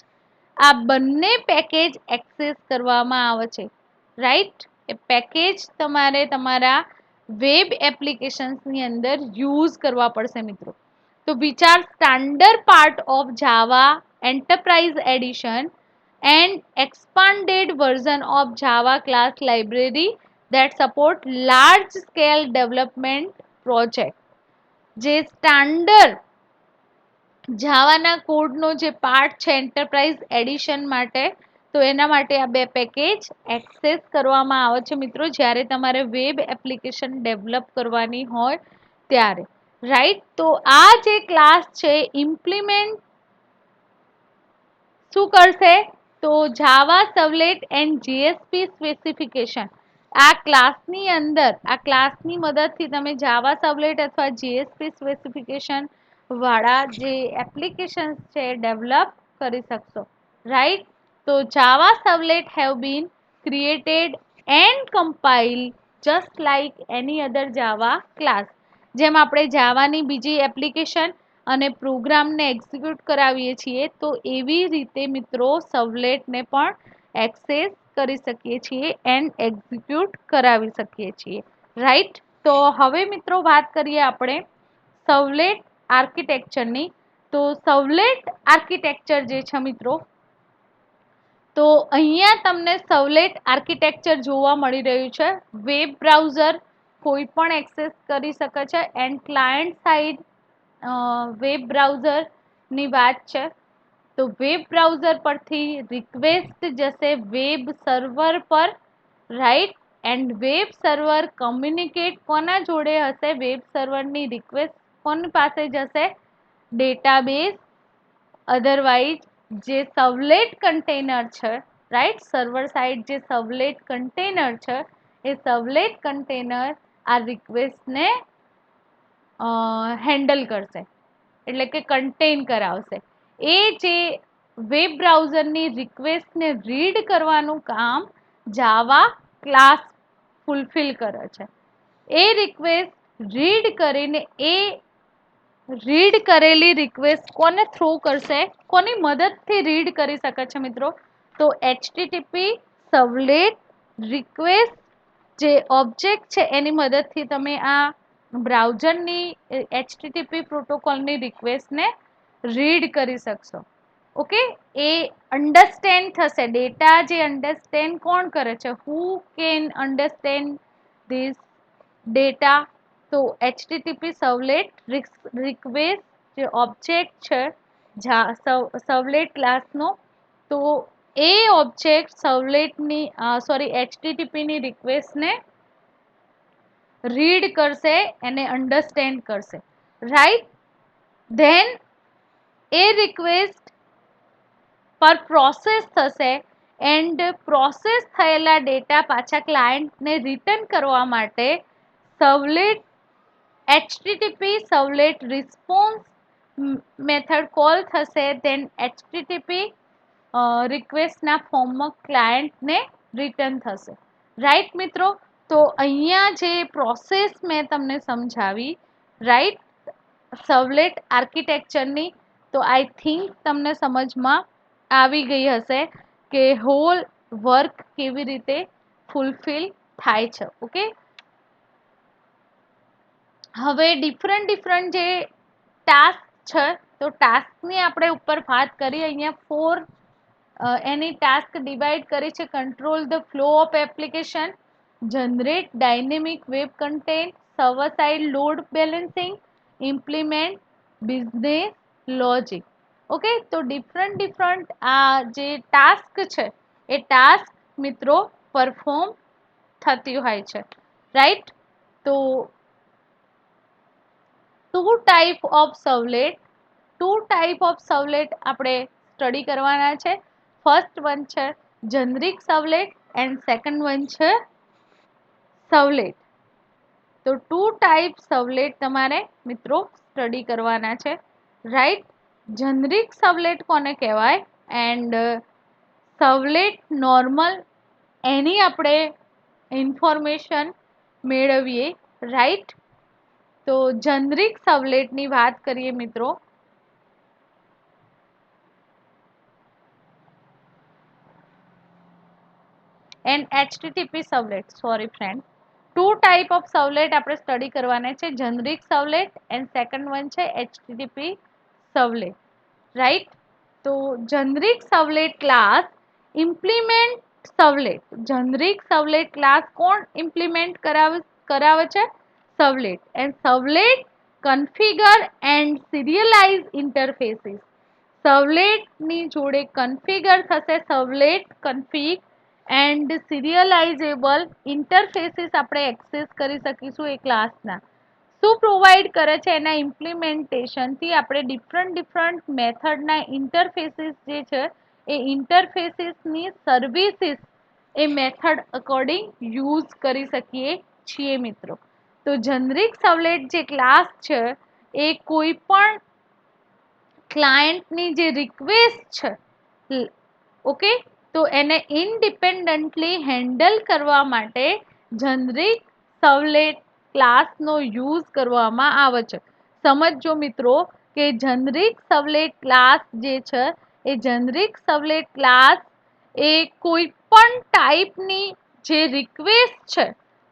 આ બંને પેકેજ એક્સેસ કરવામાં આવે છે, રાઈટ? એ પેકેજ તમારે તમારા વેબ એપ્લિકેશન્સની અંદર યુઝ કરવા પડશે મિત્રો. તો which are standard part of Java enterprise addition and expanded version of Java class library that support large scale development project. જે સ્ટાન્ડર્ડ જાવાના કોડનો જે પાર્ટ છે એન્ટરપ્રાઇઝ એડિશન માટે, તો એના માટે આ બે પેકેજ એક્સેસ કરવામાં આવે છે મિત્રો, જ્યારે તમારે વેબ એપ્લિકેશન ડેવલપ કરવાની હોય ત્યારે, રાઈટ. તો આ જે ક્લાસ છે ઇમ્પ્લિમેન્ટ શું કરશે, તો જાવા સર્વલેટ એન્ડ જીએસપી સ્પેસિફિકેશન, આ ક્લાસની અંદર, આ ક્લાસની મદદથી તમે જાવા સર્વલેટ અથવા જીએસપી સ્પેસિફિકેશન વાળા જે એપ્લિકેશન્સ છે ડેવલપ કરી શકશો, રાઈટ. તો Java servlet have been created and compile just like any other Java class, જેમ આપણે જાવાની બીજી એપ્લિકેશન અને પ્રોગ્રામને એક્ઝિક્યુટ કરાવીએ છીએ, તો એવી રીતે મિત્રો સર્વલેટને પણ એક્સેસ કરી શકીએ છીએ એન્ડ એક્ઝિક્યુટ કરાવી શકીએ છીએ, રાઈટ. તો હવે મિત્રો વાત કરીએ આપણે સર્વલેટ આર્કિટેક્ચરની. તો સર્વલેટ આર્કિટેક્ચર જે છે મિત્રો, તો અહીંયા તમને સર્વલેટ આર્કિટેક્ચર જોવા મળી રહ્યું છે. વેબ બ્રાઉઝર કોઈ પણ એક્સેસ કરી શકે છે એન્ડ ક્લાયન્ટ સાઇડ વેબ બ્રાઉઝરની વાત છે. તો વેબ બ્રાઉઝર પરથી રિક્વેસ્ટ જશે વેબ સર્વર પર, right. And web server communicate કોના જોડે હશે, વેબ સર્વરની રિક્વેસ્ટ કોની પાસે જશે, ડેટાબેઝ, અધરવાઇઝ જે સર્વલેટ કન્ટેનર છે, રાઈટ, સર્વર સાઇડ જે સર્વલેટ કન્ટેનર છે, એ સર્વલેટ કન્ટેનર આ રિક્વેસ્ટને હેન્ડલ કરશે, એટલે કે કન્ટેન કરાવશે. એ જે વેબ બ્રાઉઝરની રિક્વેસ્ટને રીડ કરવાનું કામ જાવા ક્લાસ ફૂલફિલ કરે છે. એ રિક્વેસ્ટ રીડ કરીને એ રીડ કરેલી રિક્વેસ્ટ કોને થ્રો કરશે, કોની મદદથી રીડ કરી શકે છે મિત્રો, તો એચટીટીપી સર્વલેટ રિક્વેસ્ટ જે ઓબ્જેક્ટ છે એની મદદથી તમે આ બ્રાઉઝરની એચટીટીપી પ્રોટોકોલની રિક્વેસ્ટને રીડ કરી શકશો. ઓકે, એ અન્ડરસ્ટેન્ડ થશે, ડેટા જે અન્ડરસ્ટેન્ડ કોણ કરે છે, who can understand this data, તો એચટીટીપી સર્વલેટ રિક્વેસ્ટ જે ઓબ્જેક્ટ છે સર્વલેટ ક્લાસનો, તો એ ઓબ્જેક્ટ સર્વલેટની એચટીટીપીની રિક્વેસ્ટને રીડ કરશે, એને અન્ડરસ્ટેન્ડ કરશે, રાઈટ. ધેન એ રિક્વેસ્ટ પર પ્રોસેસ થશે એન્ડ પ્રોસેસ થયેલા ડેટા પાછા ક્લાયન્ટને રિટર્ન કરવા માટે સર્વલેટ એચટીટીપી સર્વલેટ રિસ્પોન્સ મેથડ કોલ થશે, ધેન એચટીટીપી રિક્વેસ્ટના ફોર્મમાં ક્લાયન્ટને રિટર્ન થશે, રાઈટ મિત્રો. તો અહીંયા જે પ્રોસેસ મેં તમને સમજાવી, રાઈટ, સર્વલેટ આર્કિટેક્ચરની, તો આઈ થિંક તમને સમજમાં આવી ગઈ હશે કે હોલ વર્ક કેવી રીતે ફૂલફિલ થાય છે. ઓકે, હવે ડિફરન્ટ જે ટાસ્ક છે, તો ટાસ્કની આપણે ઉપર વાત કરી, અહીંયા 4 એની ટાસ્ક ડિવાઈડ કરી છે, control the flow of application, generate dynamic web content, server side load balancing, implement business logic. Okay, તો ડિફરન્ટ આ જે ટાસ્ક છે એ ટાસ્ક મિત્રો પરફોર્મ થતી હોય છે, રાઈટ. તો ટુ ટાઈપ ઓફ સર્વલેટ આપણે સ્ટડી કરવાના છે. ફર્સ્ટ વન છે generic servlet and second one છે સર્વલેટ. તો ટુ ટાઈપ સર્વલેટ તમારે મિત્રો સ્ટડી કરવાના છે, રાઈટ. જનરિક સર્વલેટ કોને કહેવાય એન્ડ સર્વલેટ નોર્મલ, એની આપણે ઇન્ફોર્મેશન મેળવીએ, રાઈટ. તો જનરિક સર્વલેટની વાત કરીએ મિત્રો, and HTTP servlet, sorry friend, two type of servlet આપણે સ્ટડી કરવાના છે, generic servlet and second one છે એચટીટીપી સર્વલેટ, રાઈટ. તો generic servlet class implement servlet, generic servlet class કોણ ઇમ્પ્લિમેન્ટ કરાવે છે, servlet. And servlet configure and serialize interfaces. સર્વલેટની જોડે કન્ફિગર થશે, servlet config and serializable interfaces આપણે એક્સેસ કરી શકીશું એ ક્લાસના. શું પ્રોવાઈડ કરે છે? એના ઇમ્પ્લિમેન્ટેશનથી આપણે ડિફરન્ટ મેથડના ઇન્ટરફેસીસ જે છે એ ઇન્ટરફેસીસની સર્વિસીસ એ મેથડ અકોર્ડિંગ યુઝ કરી શકીએ છીએ મિત્રો. તો જનરિક સર્વલેટ જે ક્લાસ છે એ કોઈ પણ ક્લાયન્ટની જે રિક્વેસ્ટ છે, ઓકે, તો એને ઇન્ડિપેન્ડન્ટલી હેન્ડલ કરવા માટે જનરિક સર્વલેટ ક્લાસનો યુઝ કરવામાં આવે છે. સમજો મિત્રો કે જનરિક સર્વલેટ ક્લાસ જે છે એ જનરિક સર્વલેટ ક્લાસ એ કોઈ પણ ટાઈપની જે રિક્વેસ્ટ છે,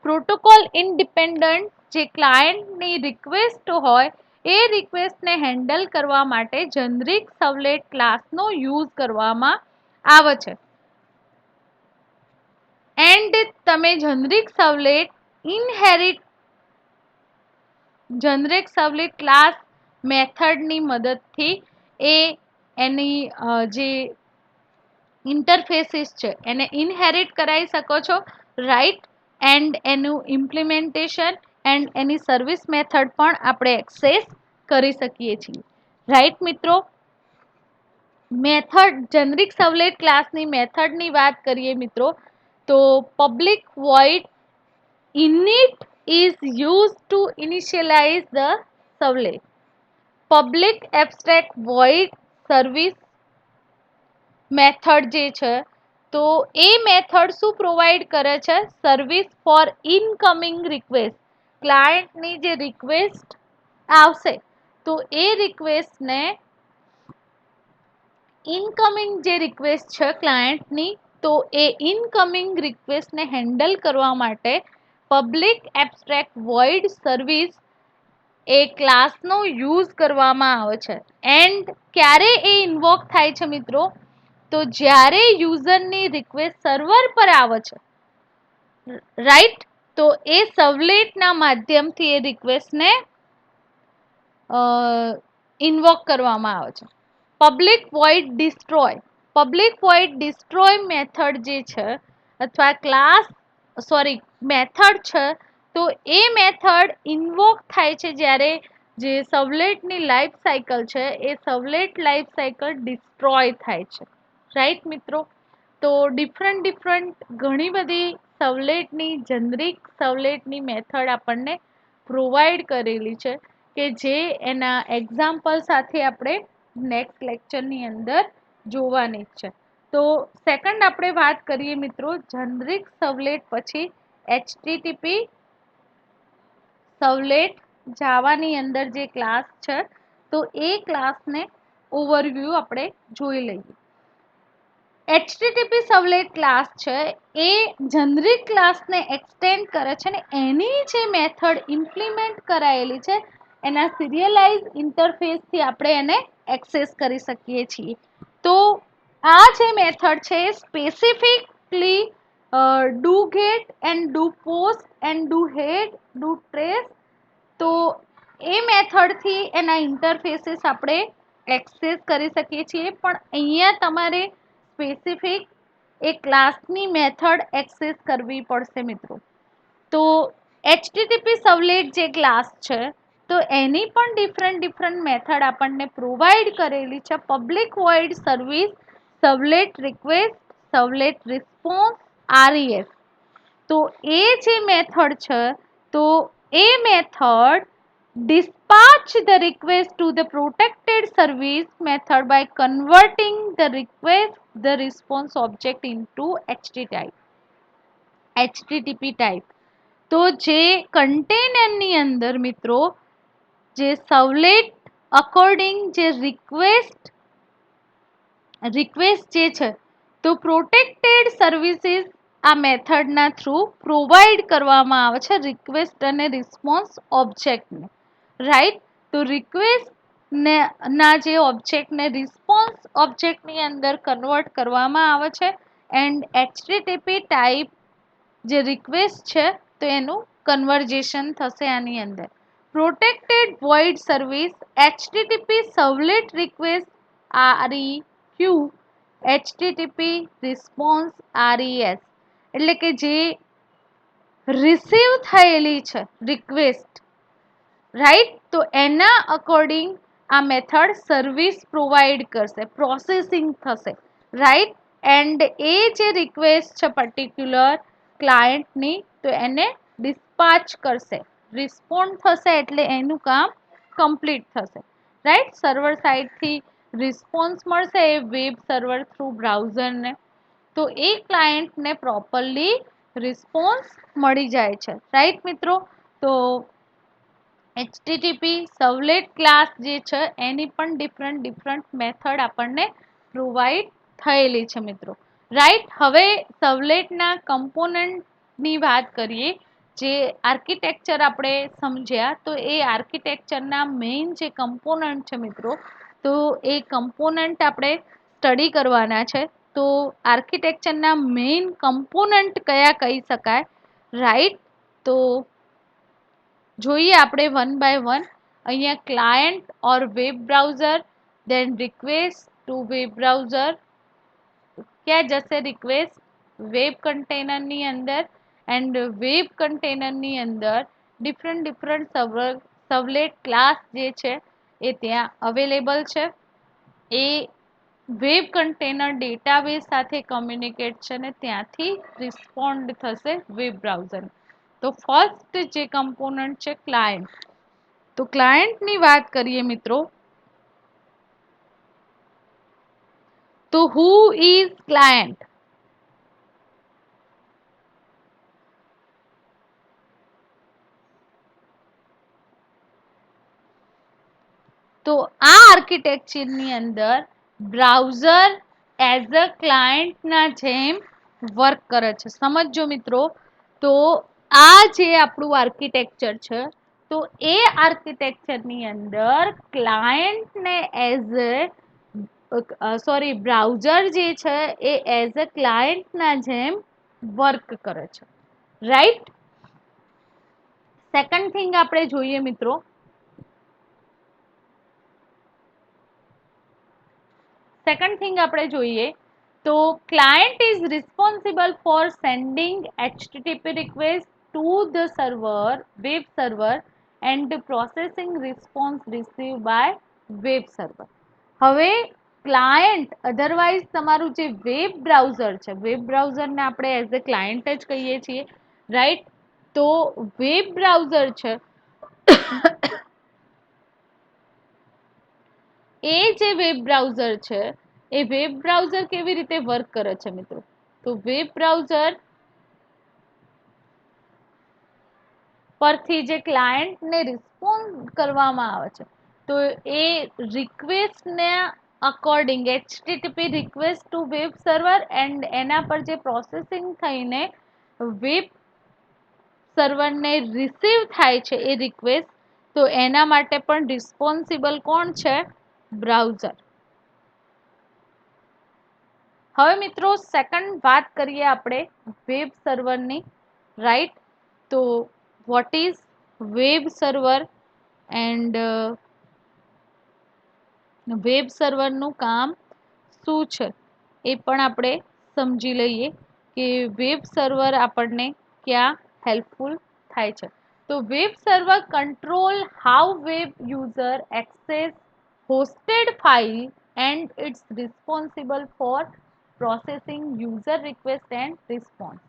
પ્રોટોકોલ ઇન્ડિપેન્ડન્ટ જે ક્લાયન્ટની રિક્વેસ્ટ હોય એ રિક્વેસ્ટને હેન્ડલ કરવા માટે જનરિક સર્વલેટ ક્લાસનો યુઝ કરવામાં આવે છે. એન્ડ તમે જનરિક સર્વલેટ ક્લાસ મેથડની મદદથી એની જે ઇન્ટરફેસીસ છે એને ઇનહેરિટ કરાવી શકો છો, રાઈટ. એન્ડ એનું implementation and any service method પણ આપણે એક્સેસ કરી શકીએ છીએ, રાઈટ મિત્રો. મેથડ જનરિક સર્વલેટ ક્લાસની મેથડની વાત કરીએ મિત્રો, તો public void init is used to initialize the servlet. Public abstract void service method જે છે તો એ મેથડ શું પ્રોવાઈડ કરે છે? Service for incoming request. ક્લાયન્ટની જે રિક્વેસ્ટ આવશે તો એ રિક્વેસ્ટને ઇનકમિંગ જે રિક્વેસ્ટ છે ક્લાયન્ટની, તો એ ઇનકમિંગ રિક્વેસ્ટને હેન્ડલ કરવા માટે પબ્લિક એબ્સ્ટ્રેક્ટ વોઇડ સર્વિસ એ ક્લાસનો યુઝ કરવામાં આવે છે. એન્ડ ક્યારે એ ઇન્વોક થાય છે મિત્રો? તો જ્યારે યુઝરની રિક્વેસ્ટ સર્વર પર આવે છે, રાઈટ, તો એ સર્વલેટના માધ્યમથી એ રિક્વેસ્ટને ઇન્વોક કરવામાં આવે છે. Public void destroy. Public void destroy method જે છે અથવા મેથડ છે, તો એ મેથડ ઇન્વોક થાય છે જ્યારે જે સર્વલેટની લાઈફ સાયકલ છે એ સર્વલેટ લાઈફ સાયકલ ડિસ્ટ્રોય થાય છે, રાઈટ મિત્રો. તો ડિફરન્ટ ઘણી બધી સર્વલેટની જનરિક સર્વલેટની મેથડ આપણને પ્રોવાઈડ કરેલી છે કે જે એના એક્ઝામ્પલ સાથે આપણે નેક્સ્ટ લેક્ચરની અંદર જોવાની છે. તો સેકન્ડ આપણે વાત કરીએ મિત્રો જનરિક સર્વલેટ પછી HTTP સર્વલેટ જાવાની અંદર જે ક્લાસ છે તો એ ક્લાસને ઓવરવ્યૂ આપણે જોઈ લઈએ. HTTP સર્વલેટ ક્લાસ છે એ જનરિક ક્લાસને એક્સટેન્ડ કરે છે ને એની જે મેથડ ઇમ્પ્લિમેન્ટ કરાયેલી છે એના સિરિયલાઇઝ ઇન્ટરફેસથી આપણે એને એક્સેસ કરી શકીએ છીએ. તો આ જે મેથડ છે specifically do get and do post and do head do trace, તો એ મેથડથી એના ઇન્ટરફેસીસ આપણે એક્સેસ કરી શકીએ છીએ. પણ અહીંયા તમારે સ્પેસિફિક એ ક્લાસની મેથડ એક્સેસ કરવી પડશે મિત્રો. તો HTTP સર્વલેટ જે ક્લાસ છે તો એની પણ ડિફરન્ટ મેથડ આપણને પ્રોવાઈડ કરેલી છે. Public void service, servlet request, servlet response, REF. તો એ જે મેથડ છે તો એ method dispatch the request to the protected service method by converting the request the response object into HTTP type. તો જે કન્ટેનરની અંદર મિત્રો જે સર્વલેટ અકોર્ડિંગ જે રિક્વેસ્ટ જે છે તો પ્રોટેક્ટેડ સર્વિસીસ આ મેથડના થ્રુ પ્રોવાઈડ કરવામાં આવે છે રિક્વેસ્ટ અને રિસ્પોન્સ ઓબ્જેક્ટને, રાઈટ. તો રિક્વેસ્ટ ના જે ઓબ્જેક્ટને રિસ્પોન્સ ઓબ્જેક્ટની અંદર કન્વર્ટ કરવામાં આવે છે એન્ડ HTTP ટાઈપ જે રિક્વેસ્ટ છે તો એનું કન્વર્ઝેશન થશે આની અંદર. Protected void service HTTP servlet request REQ HTTP response RES એટલે કે જે રિસીવ થયેલી છે રિક્વેસ્ટ, રાઈટ, તો એના અકોર્ડિંગ આ મેથડ સર્વિસ પ્રોવાઈડ કરશે, પ્રોસેસિંગ થશે, રાઈટ. એન્ડ એ જે રિક્વેસ્ટ છે પર્ટિક્યુલર ક્લાયન્ટની, તો એને ડિસ્પાચ કરશે, રિસ્પોન્ડ થશે એટલે એનું કામ કમ્પ્લીટ થશે, રાઈટ. સર્વર સાઇડથી રિસ્પોન્સ મળશે એ વેબ સર્વર થ્રુ બ્રાઉઝરને, તો એ ક્લાયન્ટને પ્રોપરલી રિસ્પોન્સ મળી જાય છે, રાઈટ મિત્રો. તો HTTP સર્વલેટ ક્લાસ જે છે એની પણ ડિફરન્ટ મેથડ આપણને પ્રોવાઈડ થયેલી છે મિત્રો, રાઈટ. હવે સર્વલેટના કમ્પોનન્ટની વાત કરીએ, જે આર્કિટેક્ચર આપણે સમજ્યા, તો એ આર્કિટેક્ચરના મેઇન જે કમ્પોનન્ટ છે મિત્રો, તો એ કમ્પોનન્ટ આપણે સ્ટડી કરવાના છે. તો આર્કિટેક્ચરના મેઇન કમ્પોનન્ટ કયા કહી શકાય, રાઈટ. તો જોઈએ આપણે વન બાય વન. અહીંયા client or web browser, then request to web browser, ક્યાં જશે રિક્વેસ્ટ, વેબ કન્ટેનરની અંદર, એન્ડ વેબ કન્ટેનરની અંદર ડિફરન્ટ સર્વલેટ ક્લાસ જે છે એ ત્યાં અવેલેબલ છે. એ વેબ કન્ટેનર ડેટાબેઝ સાથે કમ્યુનિકેટ છે ને ત્યાંથી રિસ્પોન્ડ થશે વેબ બ્રાઉઝર. તો ફર્સ્ટ જે કમ્પોનન્ટ છે ક્લાયન્ટ. તો ક્લાયન્ટની વાત કરીએ મિત્રો, તો હુ ઇઝ ક્લાયન્ટ? તો આ આર્કિટેક્ચરની અંદર બ્રાઉઝર એઝ અ ક્લાયન્ટના જેમ વર્ક કરે છે. સમજો મિત્રો, તો આ જે આપણું આર્કિટેક્ચર છે, તો એ આર્કિટેક્ચરની અંદર ક્લાયન્ટને બ્રાઉઝર જે છે એ એઝ અ ક્લાયન્ટના જેમ વર્ક કરે છે, રાઈટ. સેકન્ડ થિંગ આપણે જોઈએ મિત્રો, તો client is responsible for sending HTTP request to the server, web server, and processing response receive by web server. હવે ક્લાયન્ટ અધરવાઇઝ તમારું જે વેબ બ્રાઉઝર છે, વેબ બ્રાઉઝરને આપણે એઝ અ ક્લાયન્ટ જ કહીએ છીએ, રાઈટ. તો વેબ બ્રાઉઝર છે એ જે વેબ બ્રાઉઝર છે, એ વેબ બ્રાઉઝર કેવી રીતે વર્ક કરે છે મિત્રો, તો વેબ બ્રાઉઝર પરથી જે ક્લાયન્ટને રિસ્પોન્ડ કરવામાં આવે છે, તો એ રિક્વેસ્ટને according HTTP request to web server, and એના પર જે પ્રોસેસિંગ થઈને વેબ સર્વરને રિસીવ થાય છે એ રિક્વેસ્ટ, તો એના માટે પણ રિસ્પોન્સિબલ કોણ છે? બ્રાઉઝર. હવે મિત્રો સેકન્ડ વાત કરીએ આપણે વેબ સર્વરની, રાઈટ. તો what is web server, and web સર્વરનું કામ શું છે એ પણ આપણે સમજી લઈએ કે વેબ સર્વર આપણને ક્યાં હેલ્પફુલ થાય છે. તો web server control how web user access hosted file, and it's responsible for processing user request and response.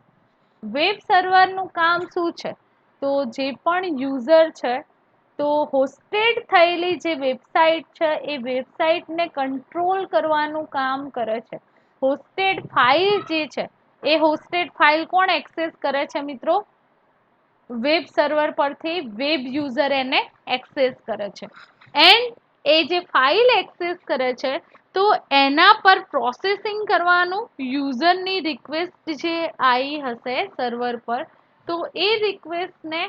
Web સર્વરનું કામ શું છે? તો જે પણ યુઝર છે, તો હોસ્ટેડ થયેલી જે વેબસાઇટ છે એ વેબસાઇટને કંટ્રોલ કરવાનું કામ કરે છે. હોસ્ટેડ ફાઇલ જે છે, એ હોસ્ટેડ ફાઇલ કોણ એક્સેસ કરે છે મિત્રો? વેબ સર્વર પરથી વેબ યુઝર એને એક્સેસ કરે છે. એન્ડ એ જે ફાઇલ એક્સેસ કરે છે, તો એના પર પ્રોસેસિંગ કરવાનું યુઝરની રિક્વેસ્ટ જે આવી હશે સર્વર પર, તો એ રિક્વેસ્ટને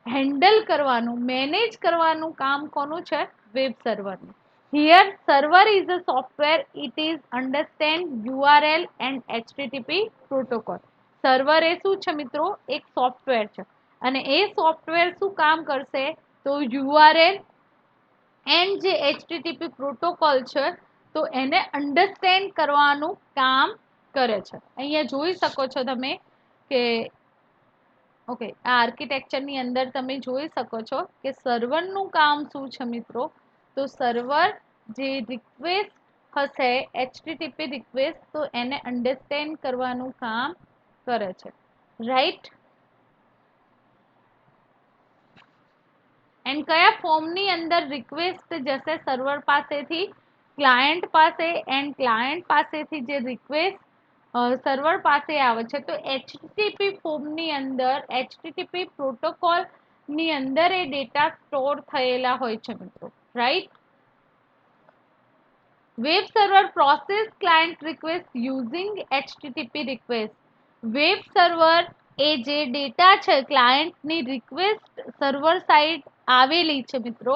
હેન્ડલ કરવાનું, મેનેજ કરવાનું કામ કોનું છે? વેબ સર્વરનું. Here server is a software, it is understand URL and HTTP protocol. Server એ શું છે મિત્રો? એક સોફ્ટવેર છે, અને એ સોફ્ટવેર શું કામ કરશે? તો યુઆરએલ એન્ડ જે એચટીટીપી પ્રોટોકોલ છે તો એને અન્ડરસ્ટેન્ડ કરવાનું કામ કરે છે. અહીંયા જોઈ શકો છો તમે કે ઓકે, આ આર્કિટેક્ચરની અંદર તમે જોઈ શકો છો કે સર્વરનું કામ શું છે મિત્રો. તો સર્વર જે રિક્વેસ્ટ હશે એચટીટીપી રિક્વેસ્ટ તો એને અન્ડરસ્ટેન્ડ કરવાનું કામ કરે છે, રાઈટ. એન્ડ કયા ફોર્મની અંદર રિક્વેસ્ટ જશે સર્વર પાસેથી ક્લાયન્ટ પાસે, એન્ડ ક્લાયન્ટ પાસેથી જે રિક્વેસ્ટ સર્વર પાસે આવે છે તો એચટીટીપી ફોર્મની અંદર એચટીટીપી પ્રોટોકોલ ની અંદર એ ડેટા સ્ટોર થયેલા હોય છે મિત્રો, right. Web server process client request using HTTP request. Web server એ જે ડેટા છે ક્લાયન્ટની રિક્વેસ્ટ સર્વર સાઇડ આવેલી છે મિત્રો,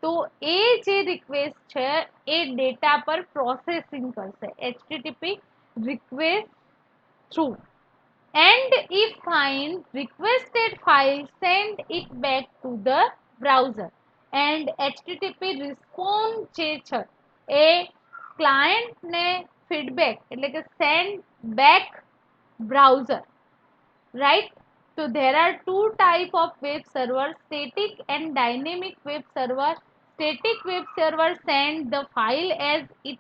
તો એ જે રિક્વેસ્ટ છે એ ડેટા પર પ્રોસેસિંગ કરશે HTTP request through. And if find requested file, send it back to the browser. And HTTP response જે છે એ ક્લાયન્ટને ફીડબેક એટલે કે send back browser, right. So there are two type of web server, static and dynamic web server. Static web server send the file as it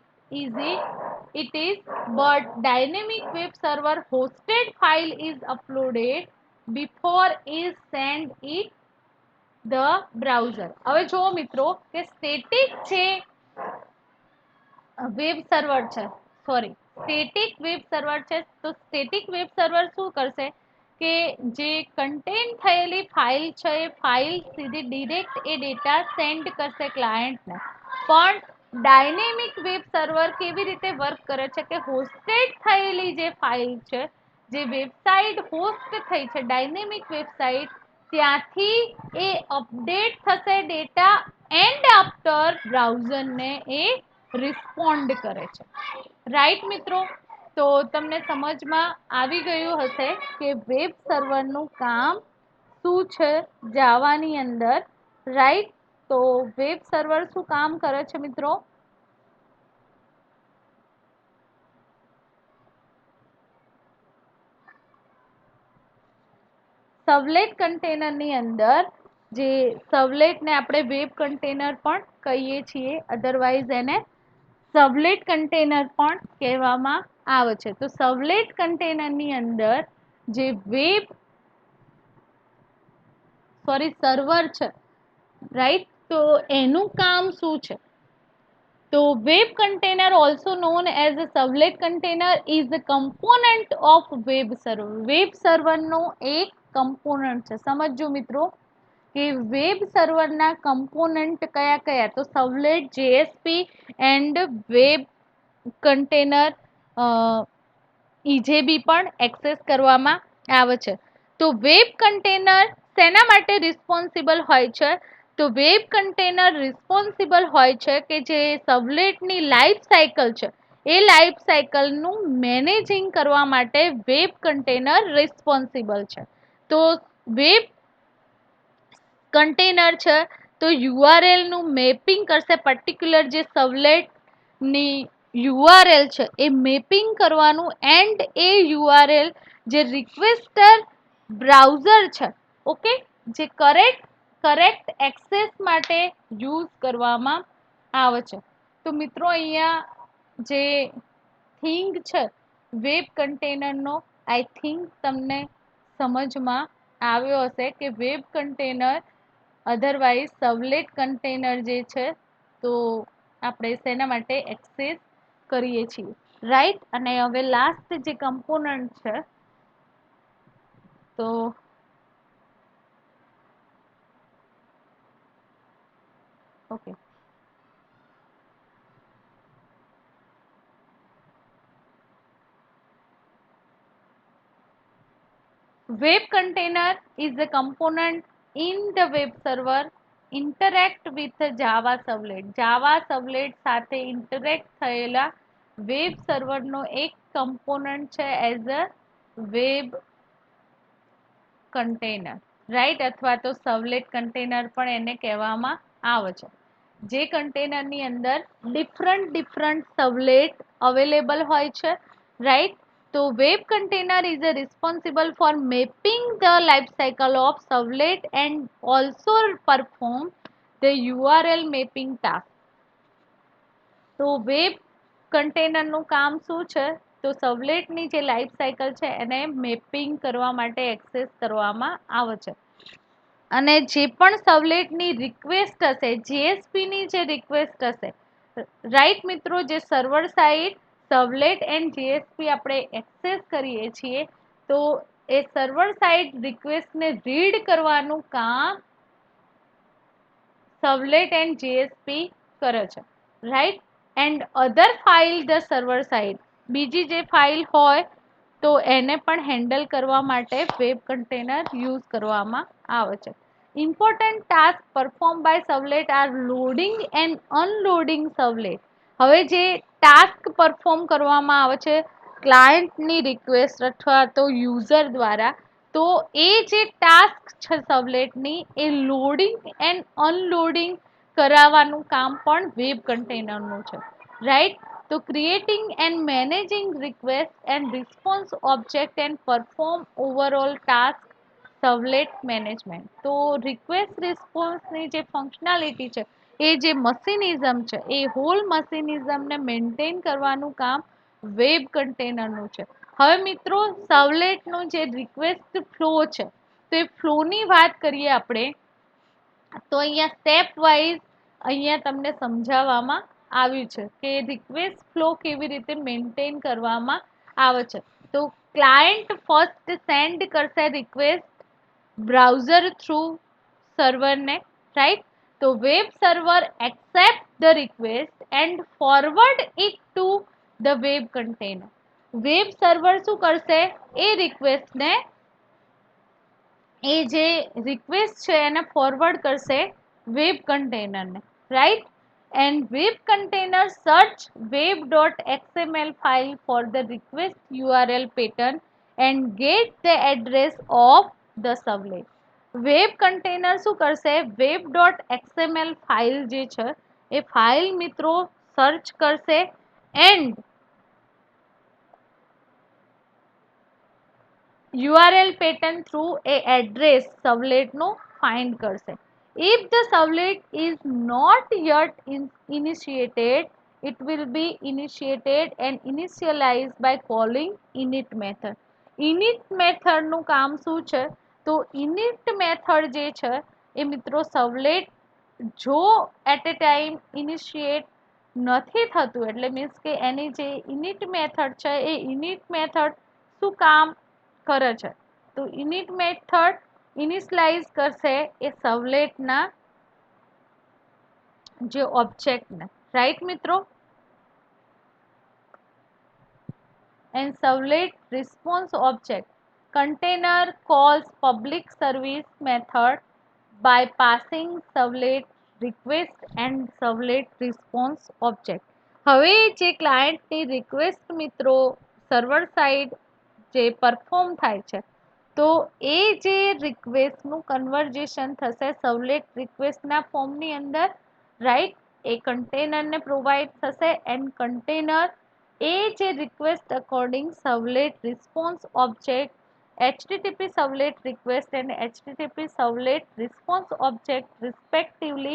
is, but dynamic web server hosted file is uploaded before is send it the browser. હવે જો મિત્રો કે static જે web server છે, sorry static web server છે, તો static web server શું કરશે કે જે કન્ટેન થયેલી ફાઇલ છે એ ફાઇલ સીધી ડિરેક્ટ એ ડેટા સેન્ડ કરશે ક્લાયન્ટને. પણ ડાયનેમિક વેબ સર્વર કેવી રીતે વર્ક કરે છે કે હોસ્ટેડ થયેલી જે ફાઇલ છે, જે વેબસાઇટ હોસ્ટ થઈ છે ડાયનેમિક વેબસાઇટ, ત્યાંથી એ અપડેટ થશે ડેટા એન્ડ આફ્ટર બ્રાઉઝરને એ રિસ્પોન્ડ કરે છે, રાઈટ મિત્રો. તો તમને સમજમાં આવી ગયું હશે કે વેબ સર્વરનું કામ શું છે જાવાની અંદર, રાઈટ. તો વેબ સર્વર શું કામ કરે છે મિત્રો. સર્વલેટ કન્ટેનરની અંદર જે સર્વલેટને આપણે વેબ કન્ટેનર પણ કહીએ છીએ, અધરવાઇઝ એને સર્વલેટ કન્ટેનર પણ કહેવામાં આવે છે. તો સર્વલેટ કન્ટેનરની અંદર જે વેબ સર્વર છે, રાઈટ, તો એનું કામ શું છે. તો web container also known as a servlet container is a component of web server. Web સર્વરનો એક કમ્પોનન્ટ છે. સમજો મિત્રો કે વેબ સર્વરના કમ્પોનન્ટ કયા કયા, તો સર્વલેટ, જેએસપી એન્ડ વેબ કન્ટેનર ઇજેબી પણ એક્સેસ કરવામાં આવે છે. તો વેબ કન્ટેનર શેના માટે રિસ્પોન્સિબલ હોય છે. તો વેબ કન્ટેનર રિસ્પોન્સિબલ હોય છે કે જે સર્વલેટની લાઈફ સાયકલ છે એ લાઈફ સાયકલનું મેનેજિંગ કરવા માટે વેબ કન્ટેનર રિસ્પોન્સિબલ છે. તો વેબ કન્ટેનર છે તો યુઆરએલ નું મેપિંગ કરશે, પર્ટિક્યુલર જે સર્વલેટની યુઆરએલ છે એ મેપિંગ કરવાનું, એન્ડ એ યુઆરએલ જે રિક્વેસ્ટર બ્રાઉઝર છે, ઓકે, જે કરેક્ટ એક્સેસ માટે યુઝ કરવામાં આવે છે. તો મિત્રો અહીંયા જે થિંગ છે વેબ કન્ટેનરનો, આઈ થિંક તમને સમજમાં આવ્યો હશે કે વેબ કન્ટેનર અધરવાઇઝ સર્વલેટ કન્ટેનર જે છે તો આપણે શેના માટે એક્સેસ કરીએ છીએ, રાઈટ. અને હવે લાસ્ટ જે કમ્પોનન્ટ છે તો okay, web container is a component in the web server interact with java servlet. java servlet સાથે interact થયેલા વેબ સર્વરનો એક કમ્પોનન્ટ છે as a web container, right, અથવા તો સર્વલેટ કન્ટેનર પણ એને કહેવામાં આવે છે, જે કન્ટેનરની અંદર ડિફરન્ટ સર્વલેટ અવેલેબલ હોય છે, રાઈટ. તો web container is a responsible for mapping the life cycle of servlet and also perform the URL mapping task. તો વેબ કન્ટેનરનું કામ શું છે? તો સર્વલેટની જે લાઈફ સાયકલ છે એને મેપિંગ કરવા માટે એક્સેસ કરવામાં આવે છે. અને જે પણ સર્વલેટની રિક્વેસ્ટ હશે, જેએસપીની જે રિક્વેસ્ટ હશે, રાઈટ મિત્રો, જે સર્વર સાઇડ સર્વલેટ એન્ડ જેએસપી આપણે એક્સેસ કરીએ છીએ, તો એ સર્વર સાઇડ રિક્વેસ્ટને રીડ કરવાનું કામ સર્વલેટ એન્ડ જેએસપી કરે છે, right. And other file the server side, બીજી જે ફાઇલ હોય તો એને પણ હેન્ડલ કરવા માટે વેબ કન્ટેનર યુઝ કરવામાં આવે છે. Important task perform by servlet are loading and unloading servlet. હવે જે ટાસ્ક પરફોર્મ કરવામાં આવે છે ક્લાયન્ટની રિક્વેસ્ટ અથવા તો યુઝર દ્વારા, તો એ જે ટાસ્ક છે સર્વલેટની, એ લોડિંગ એન્ડ અનલોડિંગ કરાવવાનું કામ પણ વેબ કન્ટેનરનું છે, રાઈટ. તો creating and managing request and response object and perform overall task servlet management. તો રિક્વેસ્ટ રિસ્પોન્સની જે ફંક્શનાલિટી છે, એ જે મશીનિઝમ છે, એ હોલ મશીનિઝમને મેન્ટેન કરવાનું કામ વેબ કન્ટેનરનું છે. હવે મિત્રો, સર્વલેટનો જે રિક્વેસ્ટ ફ્લો છે, તો એ ફ્લોની વાત કરીએ આપણે, તો અહીંયા સ્ટેપ વાઇઝ અહીંયા તમને સમજાવવામાં આવ્યું છે કે રિક્વેસ્ટ ફ્લો કેવી રીતે મેન્ટેન કરવામાં આવે છે. તો ક્લાયન્ટ ફર્સ્ટ સેન્ડ કરશે રિક્વેસ્ટ બ્રાઉઝર થ્રુ સર્વરને, રાઈટ. તો web server accept the request and forward it to the web container. Web server શું કરશે? એ રિક્વેસ્ટને, એ જે રિક્વેસ્ટ છે એને ફોરવર્ડ કરશે વેબ કન્ટેનરને, right. And web container search web.xml file for the request URL pattern and get the address of the servlet. Web container શું કરશે? web.xml file જે છે એ ફાઇલ મિત્રો સર્ચ કરશે and URL pattern through a address સર્વલેટનું find કરશે. If the servlet is not yet initiated, it will be initiated and initialized by calling init method. init method નું કામ શું છે? તો init method જે છે એ મિત્રો સર્વલેટ જો એટ એ ટાઈમ ઇનિશિએટ નથી થતું, એટલે મીન્સ કે એની જે init method છે, એ init method શું કામ કરે છે? તો init method ઇનિશલાઇઝ કરશે એ સર્વલેટના જે ઓબ્જેક્ટને, રાઈટ મિત્રો. And servlet response object container calls public service method by passing servlet request and servlet response object. હવે જે ક્લાયન્ટની રિક્વેસ્ટ મિત્રો સર્વર સાઇડ જે પરફોર્મ થાય છે, તો એ જે રિક્વેસ્ટનું કન્વર્ઝેશન થશે સર્વલેટ રિક્વેસ્ટના ફોર્મની અંદર, રાઈટ. એ કન્ટેનરને પ્રોવાઈડ થશે એન્ડ કન્ટેનર એ જે request according servlet response object HTTP servlet request and HTTP servlet response object respectively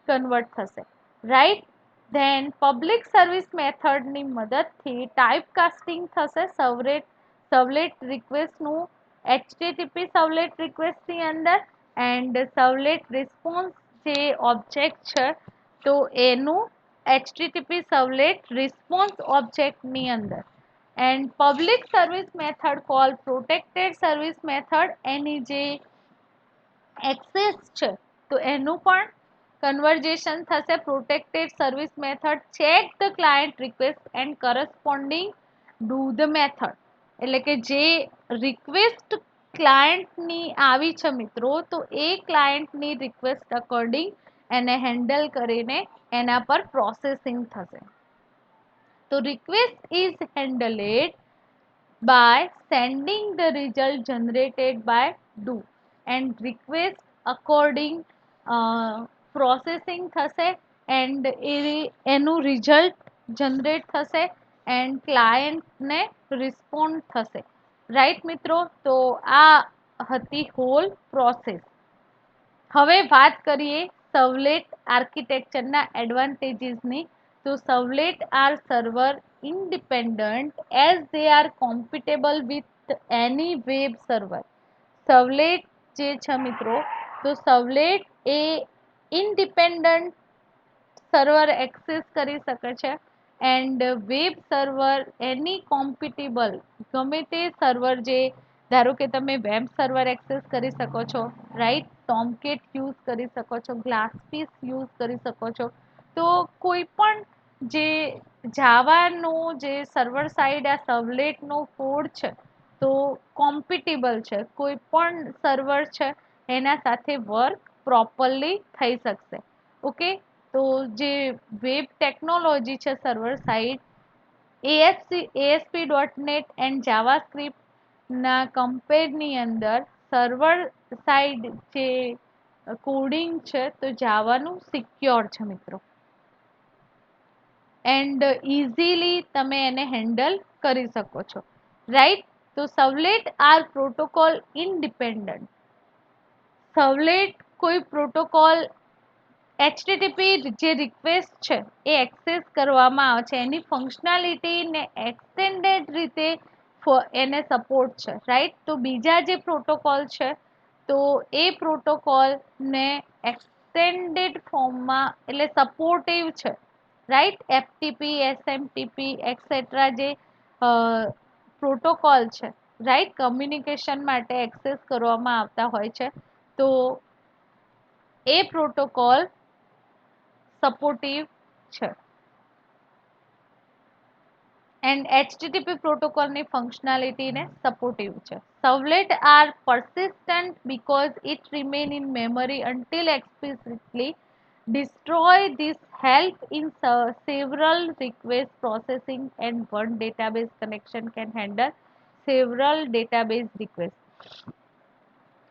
convert થશે, રાઈટ. ધેન પબ્લિક સર્વિસ મેથડની મદદથી ટાઈપ કાસ્ટિંગ થશે સર્વલેટ રિક્વેસ્ટનું HTTP સર્વલેટ રિક્વેસ્ટની અંદર એન્ડ સર્વલેટ રિસ્પોન્સ જે ઓબ્જેક્ટ છે, તો એનું HTTP સર્વલેટ રિસ્પોન્સ ઓબ્જેક્ટની અંદર. And public service method call protected service method, એની જે એક્સેસ છે તો એનું પણ કન્વર્ઝેશન થશે protected service method check the client request and corresponding do the method. એટલે કે જે રિક્વેસ્ટ ક્લાયન્ટની આવી છે મિત્રો, તો એ ક્લાયન્ટની રિક્વેસ્ટ અકોર્ડિંગ એને હેન્ડલ કરીને એના પર પ્રોસેસિંગ થશે. તો request is handled by sending the result generated by do. And request according processing થશે એન્ડ એનું રિઝલ્ટ જનરેટ થશે એન્ડ ક્લાયન્ટને રિસ્પોન્ડ થશે. રાઈટ મિત્રો, તો આ હતી હોલ પ્રોસેસ. હવે વાત કરીએ સર્વલેટ આર્કિટેક્ચરના એડવાન્ટેજીસની. તો servlet are server independent as they are compatible with any web server. Servlet જે છે મિત્રો, તો સર્વલેટ એ ઇન્ડિપેન્ડન્ટ સર્વર એક્સેસ કરી શકે છે એન્ડ વેબ સર્વર એની કોમ્પિટેબલ ગમે તે સર્વર, જે ધારો કે તમે વેબ સર્વર એક્સેસ કરી શકો છો, રાઈટ, ટોમકેટ યુઝ કરી શકો છો, ગ્લાસપીસ યુઝ કરી શકો છો. તો કોઈ પણ જે જાવાનો જે સર્વર સાઇડ આ સર્વલેટનો કોડ છે તો કોમ્પિટેબલ છે, કોઈ પણ સર્વર છે એના સાથે વર્ક પ્રોપરલી થઈ શકશે. ઓકે, તો જે વેબ ટેકનોલોજી છે server side, ASP.NET and JavaScript ના કમ્પેરની અંદર સર્વર સાઇડ જે કોડિંગ છે તો જાવાનું સિક્યોર છે મિત્રો, એન્ડ ઇઝીલી તમે એને હેન્ડલ કરી શકો છો. રાઈટ, તો સર્વલેટ આર પ્રોટોકોલ ઇન્ડિપેન્ડન્ટ. સર્વલેટ કોઈ પ્રોટોકોલ HTTP જે રિક્વેસ્ટ છે એ એક્સેસ કરવામાં આવે છે, એની ફંક્શનાલિટીને એક્સટેન્ડેડ રીતે એને સપોર્ટ છે. રાઈટ, તો બીજા જે પ્રોટોકોલ છે તો એ પ્રોટોકોલને એક્સટેન્ડેડ ફોર્મમાં એટલે સપોર્ટિવ છે. રાઈટ, FTP, SMTP એક્સેટ્રા જે પ્રોટોકોલ છે, રાઈટ, કમ્યુનિકેશન માટે એક્સેસ કરવામાં આવતા હોય છે, તો એ પ્રોટોકોલ સપોર્ટિવ છે. એન્ડ HTTP પ્રોટોકોલની ફંક્શનાલિટીને સપોર્ટિવ છે. સર્વલેટ R persistent because it remain in memory until explicitly destroy. This help in several request processing and one database connection can handle several database requests.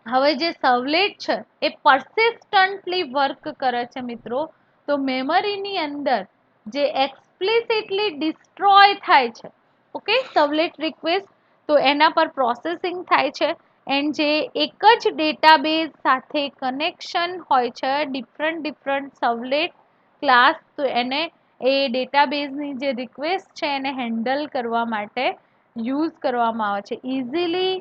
હવે જે સર્વલેટ છે એ persistently વર્ક કરે છે મિત્રો, તો મેમરીની અંદર જે એક્સપ્લિસિટલી ડિસ્ટ્રોય થાય છે, ઓકે, સર્વલેટ રિક્વેસ્ટ, તો એના પર પ્રોસેસિંગ થાય છે એન્ડ જે એક જ ડેટાબેઝ સાથે કનેક્શન હોય છે ડિફરન્ટ સર્વલેટ ક્લાસ, તો એને એ ડેટાબેઝની જે રિક્વેસ્ટ છે એને હેન્ડલ કરવા માટે યુઝ કરવામાં આવે છે. ઇઝીલી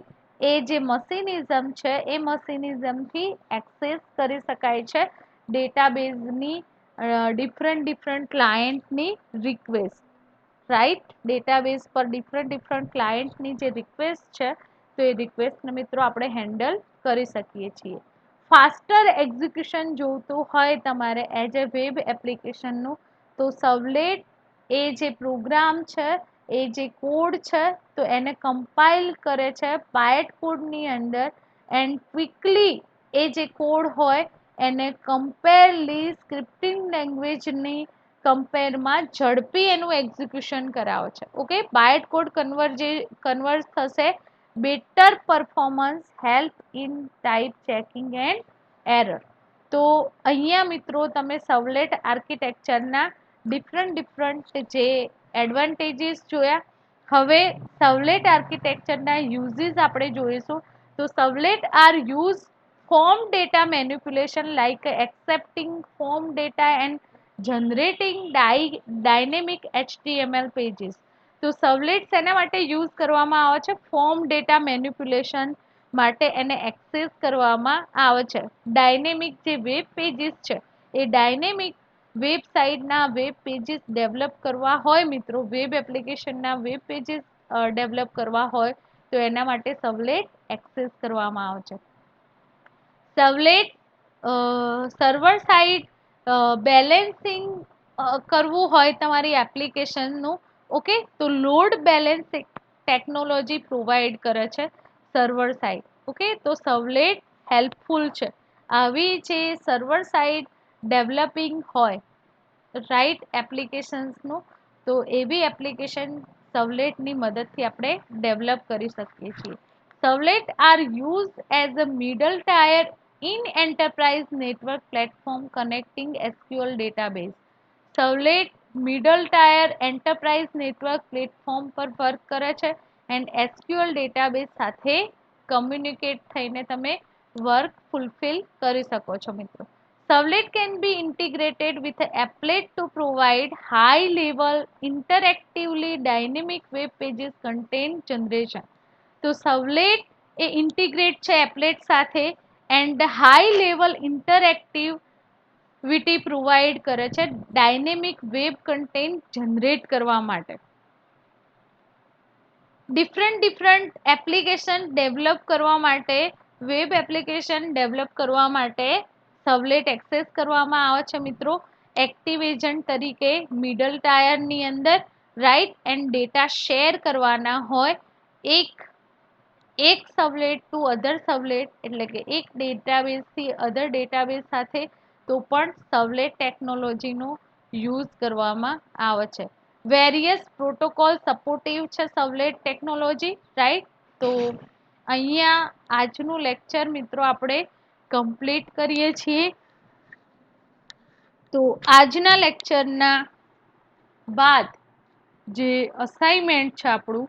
એ જે મશીનિઝમ છે એ મશીનિઝમથી એક્સેસ કરી શકાય છે ડેટાબેઝની ડિફરન્ટ ક્લાયન્ટની રિક્વેસ્ટ. રાઈટ, ડેટાબેઝ પર ડિફરન્ટ ક્લાયન્ટની જે રિક્વેસ્ટ છે તો એ રિક્વેસ્ટને મિત્રો આપણે હેન્ડલ કરી શકીએ છીએ. ફાસ્ટર એક્ઝિક્યુશન જોઈતું હોય તમારે એઝ એ વેબ એપ્લિકેશનનું, તો સર્વલેટ એ જે પ્રોગ્રામ છે એ જે કોડ છે તો એને કમ્પાઇલ કરે છે બાયટ કોડની અંદર એન્ડ ક્વિકલી એ જે કોડ હોય એને કમ્પેરલી સ્ક્રિપ્ટિંગ લેંગ્વેજની કમ્પેરમાં ઝડપી એનું એક્ઝિક્યુશન કરાવે છે. ઓકે, બાયટ કોડ કન્વર્ટ થશે, better performance, help in type checking and error. તો અહીંયા મિત્રો તમે સર્વલેટ આર્કિટેક્ચરના ડિફરન્ટ જે એડવાન્ટેજીસ જોયા. હવે સર્વલેટ આર્કિટેક્ચરના યુઝીસ આપણે જોઈશું. તો servlet are use form data manipulation like accepting form data and generating dynamic HTML pages. તો સર્વલેટ શેના માટે યુઝ કરવામાં આવે છે? ફોર્મ ડેટા મેનિપ્યુલેશન માટે એને એક્સેસ કરવામાં આવે છે. ડાયનેમિક જે વેબ પેજીસ છે એ ડાયનેમિક વેબસાઇટના વેબ પેજીસ ડેવલપ કરવા હોય મિત્રો, વેબ એપ્લિકેશનના વેબ પેજીસ ડેવલપ કરવા હોય તો એના માટે સર્વલેટ એક્સેસ કરવામાં આવે છે. સર્વલેટ સર્વર સાઇડ બેલેન્સિંગ કરવું હોય તમારી એપ્લિકેશનનું, ઓકે, તો લોડ બેલેન્સિંગ ટેકનોલોજી પ્રોવાઈડ કરે છે સર્વર સાઇડ. ઓકે, તો સર્વલેટ હેલ્પફુલ છે. આવી જે સર્વર સાઇડ ડેવલપિંગ હોય, રાઈટ, એપ્લિકેશન્સનું, તો એવી એપ્લિકેશન સર્વલેટની મદદથી આપણે ડેવલપ કરી શકીએ છીએ. Servlet are used as a middle tier in enterprise network platform connecting SQL database. Servlet middle tier enterprise network platform પર વર્ક કરે છે એન્ડ SQL ડેટાબેઝ સાથે કમ્યુનિકેટ થઈને તમે વર્ક ફુલફિલ કરી શકો છો મિત્રો. Servlet can be integrated with applet to provide high level interactively dynamic web pages content generation. તો સર્વલેટ એ ઇન્ટિગ્રેટ છે એપ્લેટ સાથે and high level interactivity provide કરે છે ડાયનેમિક વેબ કન્ટેન્ટ જનરેટ કરવા માટે. ડિફરન્ટ એપ્લિકેશન ડેવલપ કરવા માટે, web application develop કરવા માટે સર્વલેટ એક્સેસ કરવામાં આવે છે મિત્રો એક્ટિવ એજન્ટ તરીકે મિડલ ટાયરની અંદર, રાઈટ. એન્ડ ડેટા શેર કરવાના હોય એક સર્વલેટ ટુ અધર સર્વલેટ, એટલે કે એક ડેટાબેઝથી અધર ડેટાબેઝ સાથે, તો પણ સર્વલેટ ટેકનોલોજીનો યુઝ કરવામાં આવે છે. વેરિયસ પ્રોટોકોલ સપોર્ટિવ છે સર્વલેટ ટેકનોલોજી, રાઈટ. તો અહીંયા આજનું લેક્ચર મિત્રો આપણે કમ્પ્લીટ કરીએ છીએ. તો આજના લેક્ચરના બાદ જે અસાઇનમેન્ટ છે આપણું,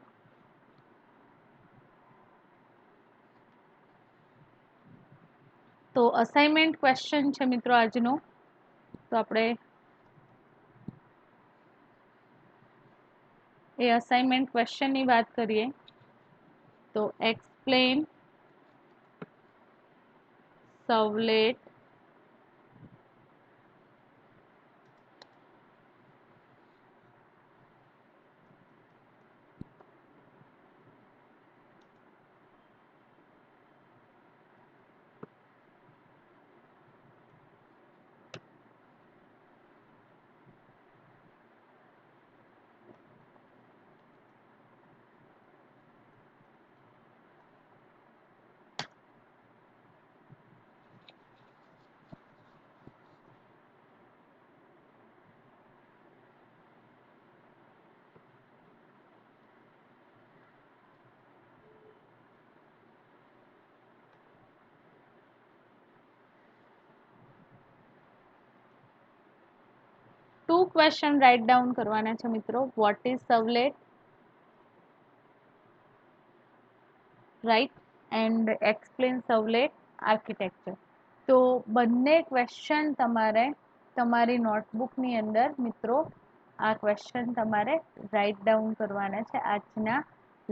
તો અસાઇનમેન્ટ ક્વેશ્ચન છે મિત્રો આજનો. તો આપણે એ અસાઇનમેન્ટ ક્વેશ્ચનની વાત કરીએ તો explain servlet two question write down કરવાના છે મિત્રો. What is servlet, right, and explain servlet architecture. તો બંને ક્વેશ્ચન તમારે તમારી નોટબુકની અંદર મિત્રો આ ક્વેશ્ચન તમારે રાઇટ ડાઉન કરવાના છે આજના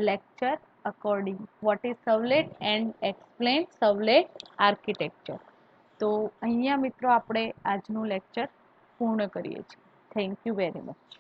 lecture according. What is servlet and explain servlet architecture. તો અહીંયા મિત્રો આપણે આજનું લેક્ચર પૂર્ણ કરીએ છીએ. Thank you very much.